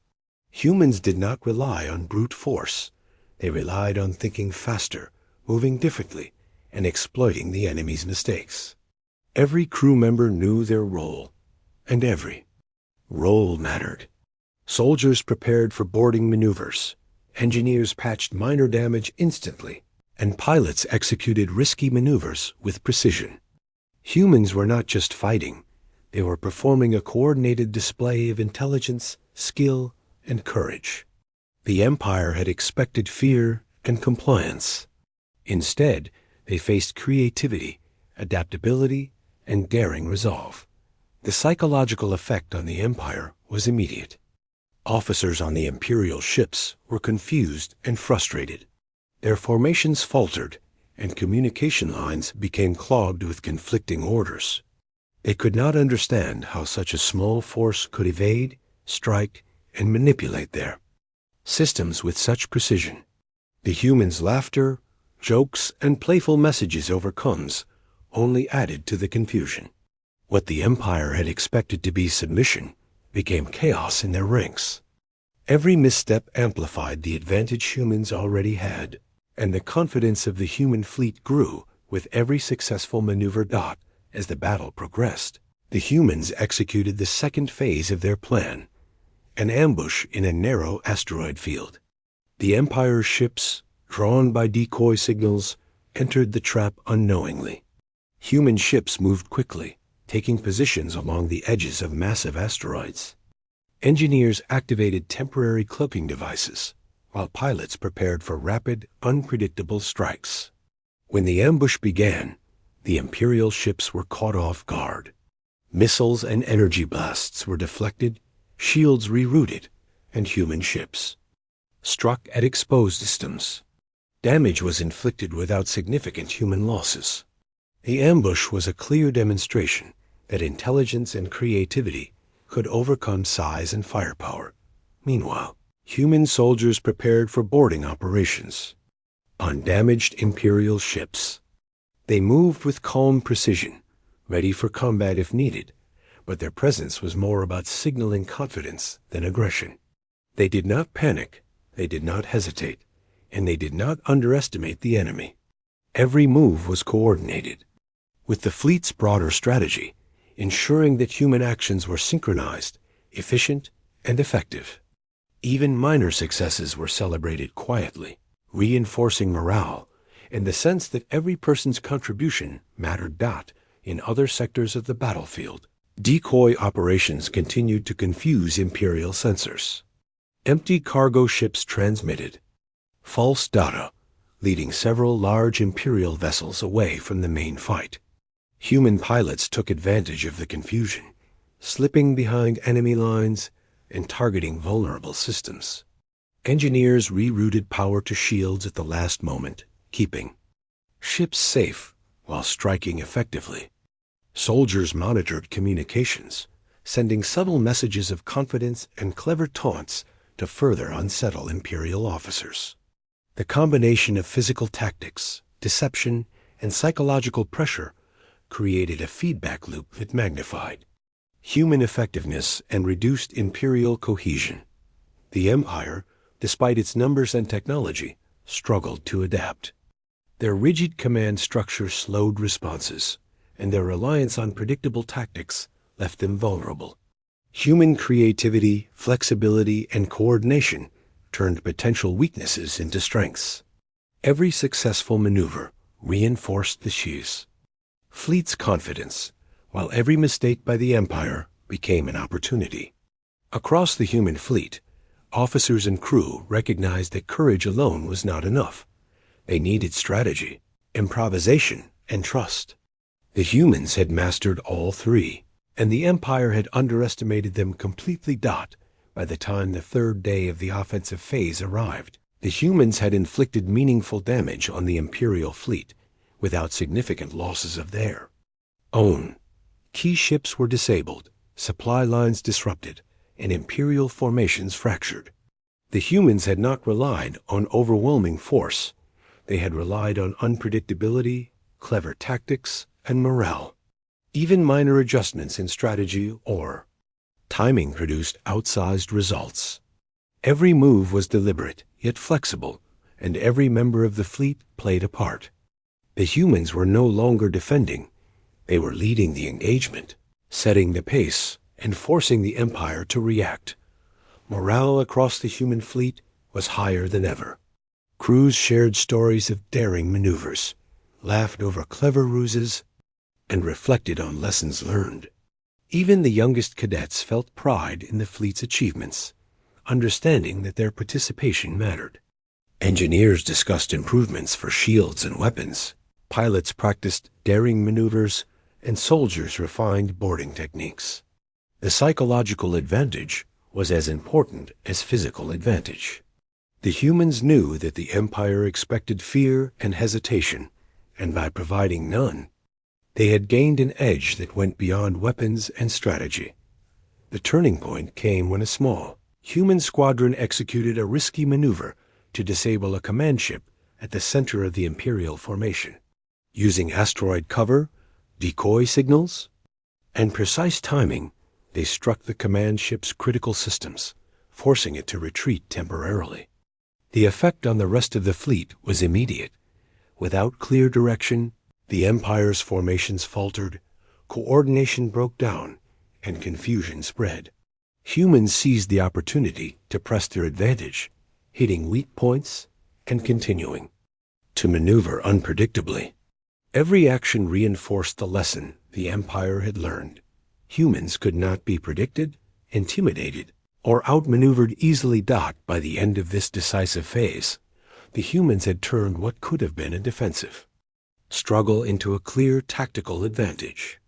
Humans did not rely on brute force. They relied on thinking faster, moving differently, and exploiting the enemy's mistakes. Every crew member knew their role, and every role mattered. Soldiers prepared for boarding maneuvers. Engineers patched minor damage instantly, and pilots executed risky maneuvers with precision. Humans were not just fighting, they were performing a coordinated display of intelligence, skill, and courage. The Empire had expected fear and compliance. Instead, they faced creativity, adaptability, and daring resolve. The psychological effect on the Empire was immediate. Officers on the Imperial ships were confused and frustrated. Their formations faltered, and communication lines became clogged with conflicting orders. They could not understand how such a small force could evade, strike, and manipulate their systems with such precision. The humans' laughter, jokes, and playful messages over comms only added to the confusion. What the Empire had expected to be submission became chaos in their ranks. Every misstep amplified the advantage humans already had, and the confidence of the human fleet grew with every successful maneuver. As the battle progressed, the humans executed the second phase of their plan, an ambush in a narrow asteroid field. The Empire's ships, drawn by decoy signals, entered the trap unknowingly. Human ships moved quickly, taking positions along the edges of massive asteroids. Engineers activated temporary cloaking devices, while pilots prepared for rapid, unpredictable strikes. When the ambush began, the Imperial ships were caught off guard. Missiles and energy blasts were deflected, shields rerouted, and human ships struck at exposed systems. Damage was inflicted without significant human losses. The ambush was a clear demonstration that intelligence and creativity could overcome size and firepower. Meanwhile, human soldiers prepared for boarding operations on damaged Imperial ships. They moved with calm precision, ready for combat if needed, but their presence was more about signaling confidence than aggression. They did not panic, they did not hesitate, and they did not underestimate the enemy. Every move was coordinated, with the fleet's broader strategy ensuring that human actions were synchronized, efficient, and effective. Even minor successes were celebrated quietly, reinforcing morale and the sense that every person's contribution mattered. In other sectors of the battlefield, decoy operations continued to confuse Imperial sensors. Empty cargo ships transmitted false data, leading several large Imperial vessels away from the main fight. Human pilots took advantage of the confusion, slipping behind enemy lines and targeting vulnerable systems. Engineers rerouted power to shields at the last moment, keeping ships safe while striking effectively. Soldiers monitored communications, sending subtle messages of confidence and clever taunts to further unsettle Imperial officers. The combination of physical tactics, deception, and psychological pressure created a feedback loop that magnified human effectiveness and reduced Imperial cohesion. The Empire, despite its numbers and technology, struggled to adapt. Their rigid command structure slowed responses, and their reliance on predictable tactics left them vulnerable. Human creativity, flexibility, and coordination turned potential weaknesses into strengths. Every successful maneuver reinforced the fleet's confidence, while every mistake by the Empire became an opportunity. Across the human fleet, officers and crew recognized that courage alone was not enough. They needed strategy, improvisation, and trust. The humans had mastered all three, and the Empire had underestimated them completely. By the time the third day of the offensive phase arrived, the humans had inflicted meaningful damage on the Imperial fleet without significant losses of their own. Key ships were disabled, supply lines disrupted, and Imperial formations fractured. The humans had not relied on overwhelming force. They had relied on unpredictability, clever tactics, and morale. Even minor adjustments in strategy or timing produced outsized results. Every move was deliberate, yet flexible, and every member of the fleet played a part. The humans were no longer defending. They were leading the engagement, setting the pace, and forcing the Empire to react. Morale across the human fleet was higher than ever. Crews shared stories of daring maneuvers, laughed over clever ruses, and reflected on lessons learned. Even the youngest cadets felt pride in the fleet's achievements, understanding that their participation mattered. Engineers discussed improvements for shields and weapons. Pilots practiced daring maneuvers, and soldiers refined boarding techniques. The psychological advantage was as important as physical advantage. The humans knew that the Empire expected fear and hesitation, and by providing none, they had gained an edge that went beyond weapons and strategy. The turning point came when a small, human squadron executed a risky maneuver to disable a command ship at the center of the Imperial formation. Using asteroid cover, decoy signals, and precise timing, they struck the command ship's critical systems, forcing it to retreat temporarily. The effect on the rest of the fleet was immediate. Without clear direction, the Empire's formations faltered, coordination broke down, and confusion spread. Humans seized the opportunity to press their advantage, hitting weak points and continuing to maneuver unpredictably. Every action reinforced the lesson the Empire had learned. Humans could not be predicted, intimidated, or outmaneuvered easily. By the end of this decisive phase, the humans had turned what could have been a defensive struggle into a clear tactical advantage.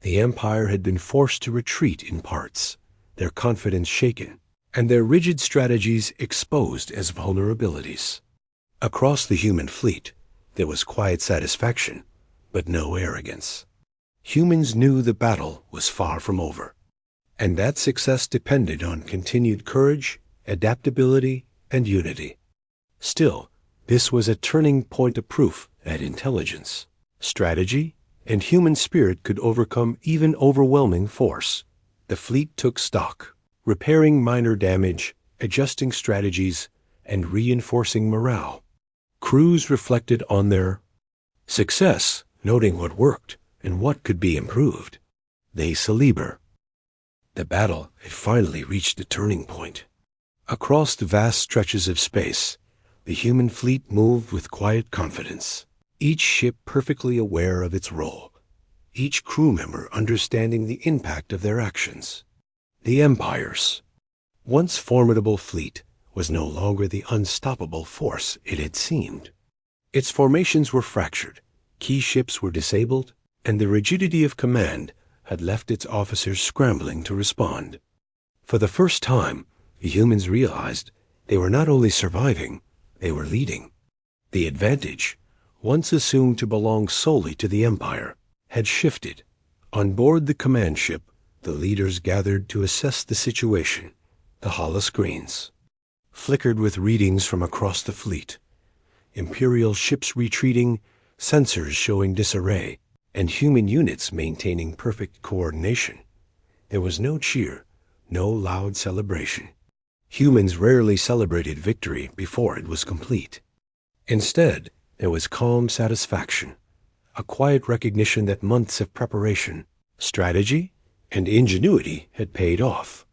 The Empire had been forced to retreat in parts, their confidence shaken, and their rigid strategies exposed as vulnerabilities. Across the human fleet, there was quiet satisfaction, but no arrogance. Humans knew the battle was far from over, and that success depended on continued courage, adaptability, and unity. Still, this was a turning point of proof that intelligence, strategy, and human spirit could overcome even overwhelming force. The fleet took stock, repairing minor damage, adjusting strategies, and reinforcing morale. Crews reflected on their success, noting what worked and what could be improved. They celebrate. The battle had finally reached a turning point. Across the vast stretches of space, the human fleet moved with quiet confidence, each ship perfectly aware of its role, each crew member understanding the impact of their actions. The Empire's once formidable fleet was no longer the unstoppable force it had seemed. Its formations were fractured, key ships were disabled, and the rigidity of command had left its officers scrambling to respond. For the first time, the humans realized they were not only surviving, they were leading. The advantage, once assumed to belong solely to the Empire, had shifted. On board the command ship, the leaders gathered to assess the situation. The holoscreens flickered with readings from across the fleet. Imperial ships retreating, sensors showing disarray, and human units maintaining perfect coordination. There was no cheer, no loud celebration. Humans rarely celebrated victory before it was complete. Instead, there was calm satisfaction, a quiet recognition that months of preparation, strategy, and ingenuity had paid off.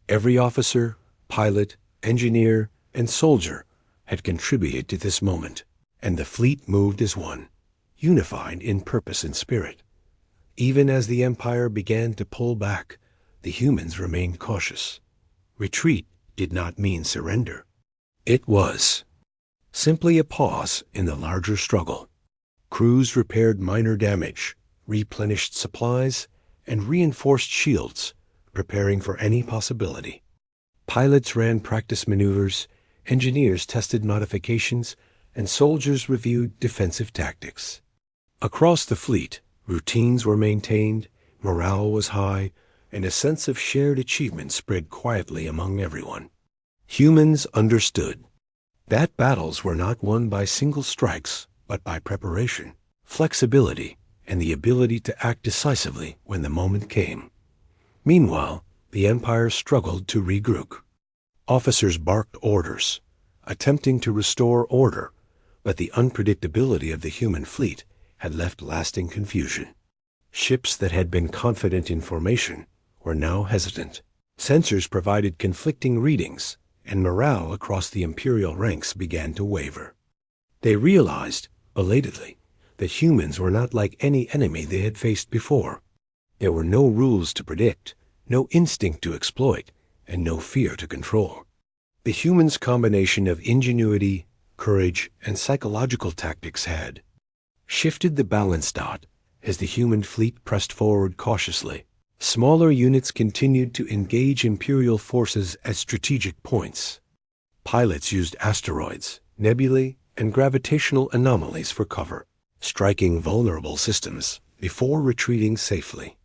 Every officer, pilot, engineer, and soldier had contributed to this moment, and the fleet moved as one, unified in purpose and spirit. Even as the Empire began to pull back, the humans remained cautious. Retreat did not mean surrender. It was simply a pause in the larger struggle. Crews repaired minor damage, replenished supplies, and reinforced shields, preparing for any possibility. Pilots ran practice maneuvers, engineers tested modifications, and soldiers reviewed defensive tactics. Across the fleet, routines were maintained, morale was high, and a sense of shared achievement spread quietly among everyone. Humans understood that battles were not won by single strikes, but by preparation, flexibility, and the ability to act decisively when the moment came. Meanwhile, the Empire struggled to regroup. Officers barked orders, attempting to restore order, but the unpredictability of the human fleet had left lasting confusion. Ships that had been confident in formation were now hesitant. Sensors provided conflicting readings, and morale across the Imperial ranks began to waver. They realized, belatedly, that humans were not like any enemy they had faced before. There were no rules to predict, no instinct to exploit, and no fear to control. The humans' combination of ingenuity, courage, and psychological tactics had shifted the balance dot as the human fleet pressed forward cautiously. Smaller units continued to engage Imperial forces at strategic points. Pilots used asteroids, nebulae, and gravitational anomalies for cover, striking vulnerable systems before retreating safely.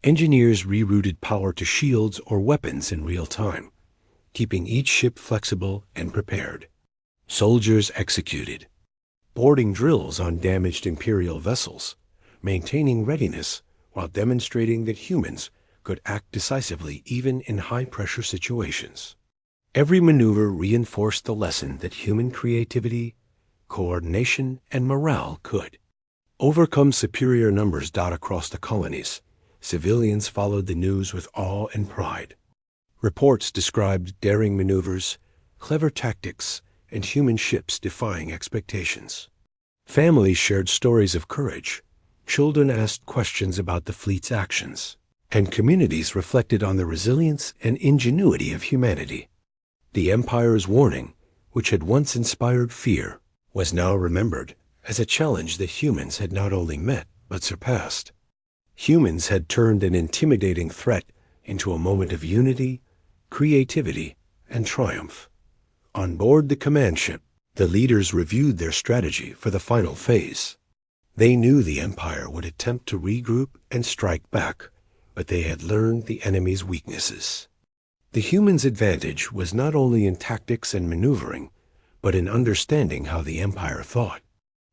Engineers rerouted power to shields or weapons in real time, keeping each ship flexible and prepared. Soldiers executed boarding drills on damaged Imperial vessels, maintaining readiness while demonstrating that humans could act decisively even in high-pressure situations. Every maneuver reinforced the lesson that human creativity, coordination, and morale could overcome superior numbers. Across the colonies, civilians followed the news with awe and pride. Reports described daring maneuvers, clever tactics, and human ships defying expectations. Families shared stories of courage, children asked questions about the fleet's actions, and communities reflected on the resilience and ingenuity of humanity. The Empire's warning, which had once inspired fear, was now remembered as a challenge that humans had not only met but surpassed. Humans had turned an intimidating threat into a moment of unity, creativity, and triumph. On board the command ship, the leaders reviewed their strategy for the final phase. They knew the Empire would attempt to regroup and strike back, but they had learned the enemy's weaknesses. The humans' advantage was not only in tactics and maneuvering, but in understanding how the Empire thought.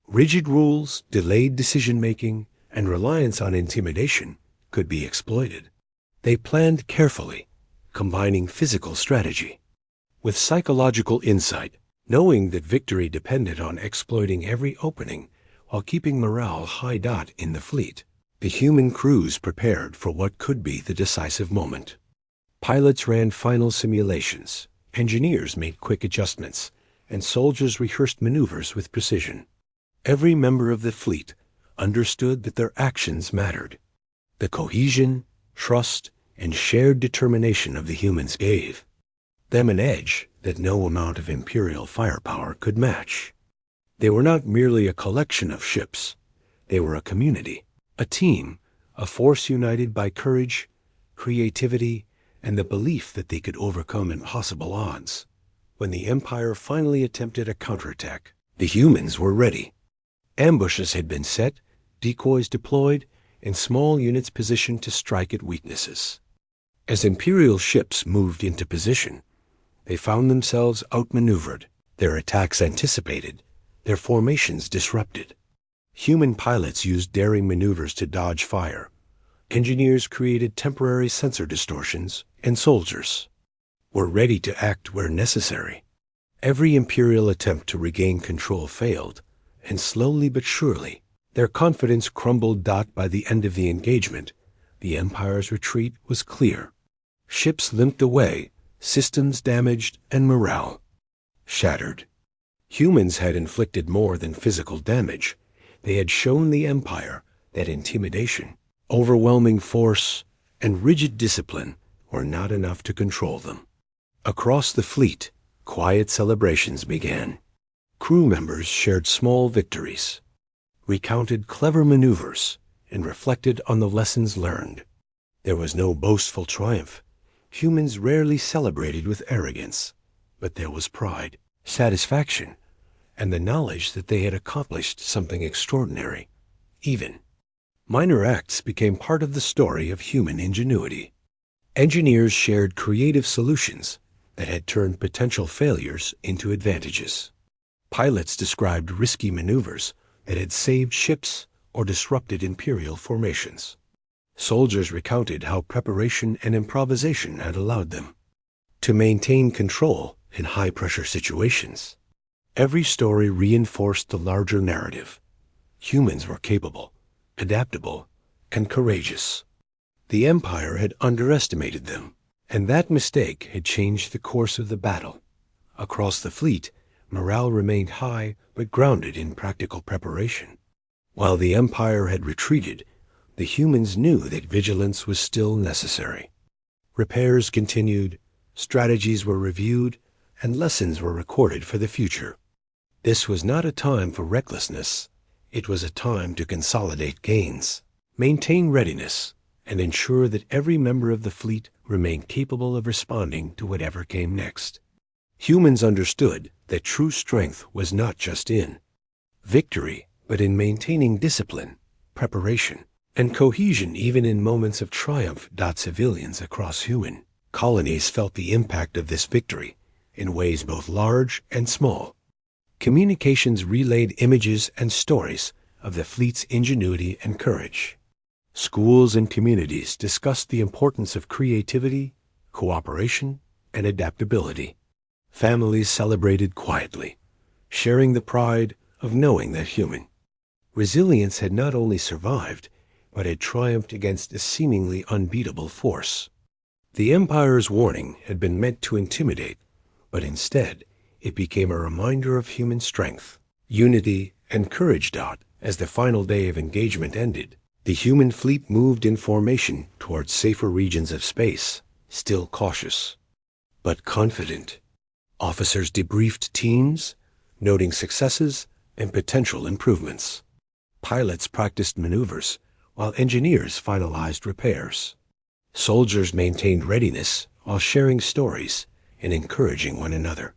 Rigid rules, delayed decision-making, and reliance on intimidation could be exploited. They planned carefully, combining physical strategy with psychological insight, knowing that victory depended on exploiting every opening while keeping morale high. In the fleet, the human crews prepared for what could be the decisive moment. Pilots ran final simulations, engineers made quick adjustments, and soldiers rehearsed maneuvers with precision. Every member of the fleet understood that their actions mattered. The cohesion, trust, and shared determination of the humans gave them an edge that no amount of Imperial firepower could match. They were not merely a collection of ships. They were a community, a team, a force united by courage, creativity, and the belief that they could overcome impossible odds. When the Empire finally attempted a counterattack, the humans were ready. Ambushes had been set, decoys deployed, and small units positioned to strike at weaknesses. As Imperial ships moved into position, they found themselves outmaneuvered, their attacks anticipated, their formations disrupted. Human pilots used daring maneuvers to dodge fire. Engineers created temporary sensor distortions, and soldiers were ready to act where necessary. Every Imperial attempt to regain control failed, and slowly but surely, their confidence crumbled. By the end of the engagement, the Empire's retreat was clear. Ships limped away, systems damaged, and morale shattered. Humans had inflicted more than physical damage. They had shown the Empire that intimidation, overwhelming force, and rigid discipline were not enough to control them. Across the fleet, quiet celebrations began. Crew members shared small victories, recounted clever maneuvers, and reflected on the lessons learned. There was no boastful triumph. Humans rarely celebrated with arrogance, but there was pride, satisfaction, and the knowledge that they had accomplished something extraordinary. Even minor acts became part of the story of human ingenuity. Engineers shared creative solutions that had turned potential failures into advantages. Pilots described risky maneuvers that had saved ships or disrupted Imperial formations. Soldiers recounted how preparation and improvisation had allowed them to maintain control in high-pressure situations. Every story reinforced the larger narrative. Humans were capable, adaptable, and courageous. The Empire had underestimated them, and that mistake had changed the course of the battle. Across the fleet, morale remained high but grounded in practical preparation. While the Empire had retreated, the humans knew that vigilance was still necessary. Repairs continued, strategies were reviewed, and lessons were recorded for the future. This was not a time for recklessness. It was a time to consolidate gains, maintain readiness, and ensure that every member of the fleet remained capable of responding to whatever came next. Humans understood that true strength was not just in victory, but in maintaining discipline, preparation, and cohesion even in moments of triumph. Civilians across human colonies felt the impact of this victory in ways both large and small. Communications relayed images and stories of the fleet's ingenuity and courage. Schools and communities discussed the importance of creativity, cooperation, and adaptability. Families celebrated quietly, sharing the pride of knowing that human resilience had not only survived, but had triumphed against a seemingly unbeatable force. The Empire's warning had been meant to intimidate, but instead it became a reminder of human strength, unity, and courage. As the final day of engagement ended, the human fleet moved in formation towards safer regions of space, still cautious, but confident. Officers debriefed teams, noting successes and potential improvements. Pilots practiced maneuvers, while engineers finalized repairs. Soldiers maintained readiness while sharing stories and encouraging one another.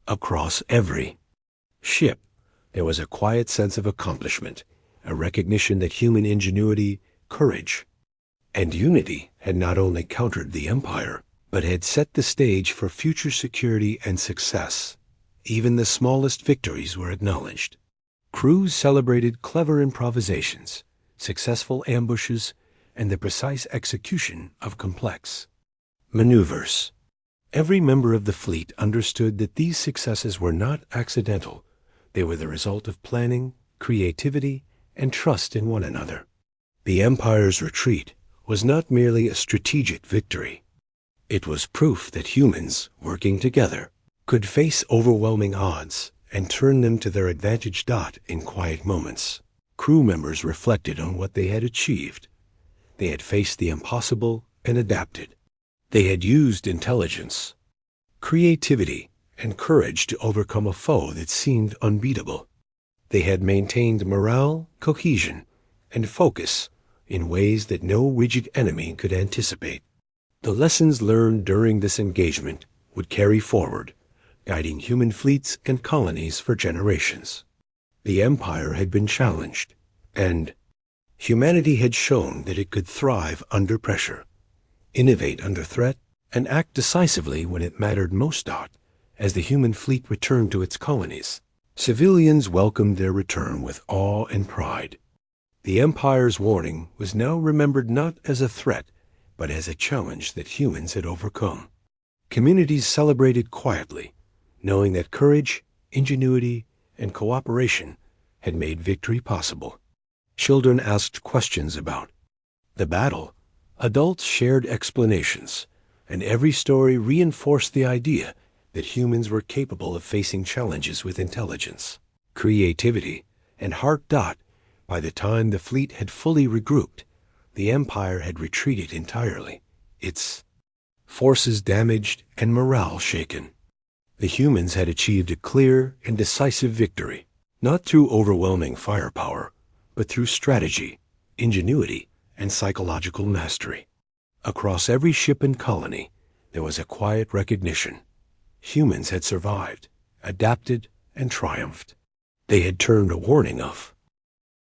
Across every ship, there was a quiet sense of accomplishment, a recognition that human ingenuity, courage, and unity had not only countered the Empire, but had set the stage for future security and success. Even the smallest victories were acknowledged. Crews celebrated clever improvisations, successful ambushes, and the precise execution of complex maneuvers. Every member of the fleet understood that these successes were not accidental. They were the result of planning, creativity, and trust in one another. The Empire's retreat was not merely a strategic victory. It was proof that humans, working together, could face overwhelming odds and turn them to their advantage. In quiet moments, crew members reflected on what they had achieved. They had faced the impossible and adapted. They had used intelligence, creativity, and courage to overcome a foe that seemed unbeatable. They had maintained morale, cohesion, and focus in ways that no rigid enemy could anticipate. The lessons learned during this engagement would carry forward, guiding human fleets and colonies for generations. The Empire had been challenged, and humanity had shown that it could thrive under pressure, innovate under threat, and act decisively when it mattered most. As the human fleet returned to its colonies, civilians welcomed their return with awe and pride. The Empire's warning was now remembered not as a threat, but as a challenge that humans had overcome. Communities celebrated quietly, knowing that courage, ingenuity, and cooperation had made victory possible. Children asked questions about the battle. Adults shared explanations, and every story reinforced the idea that humans were capable of facing challenges with intelligence, creativity, and heart. By the time the fleet had fully regrouped, the Empire had retreated entirely, its forces damaged and morale shaken. The humans had achieved a clear and decisive victory, not through overwhelming firepower, but through strategy, ingenuity, and psychological mastery. Across every ship and colony, there was a quiet recognition. Humans had survived, adapted, and triumphed. They had turned a warning of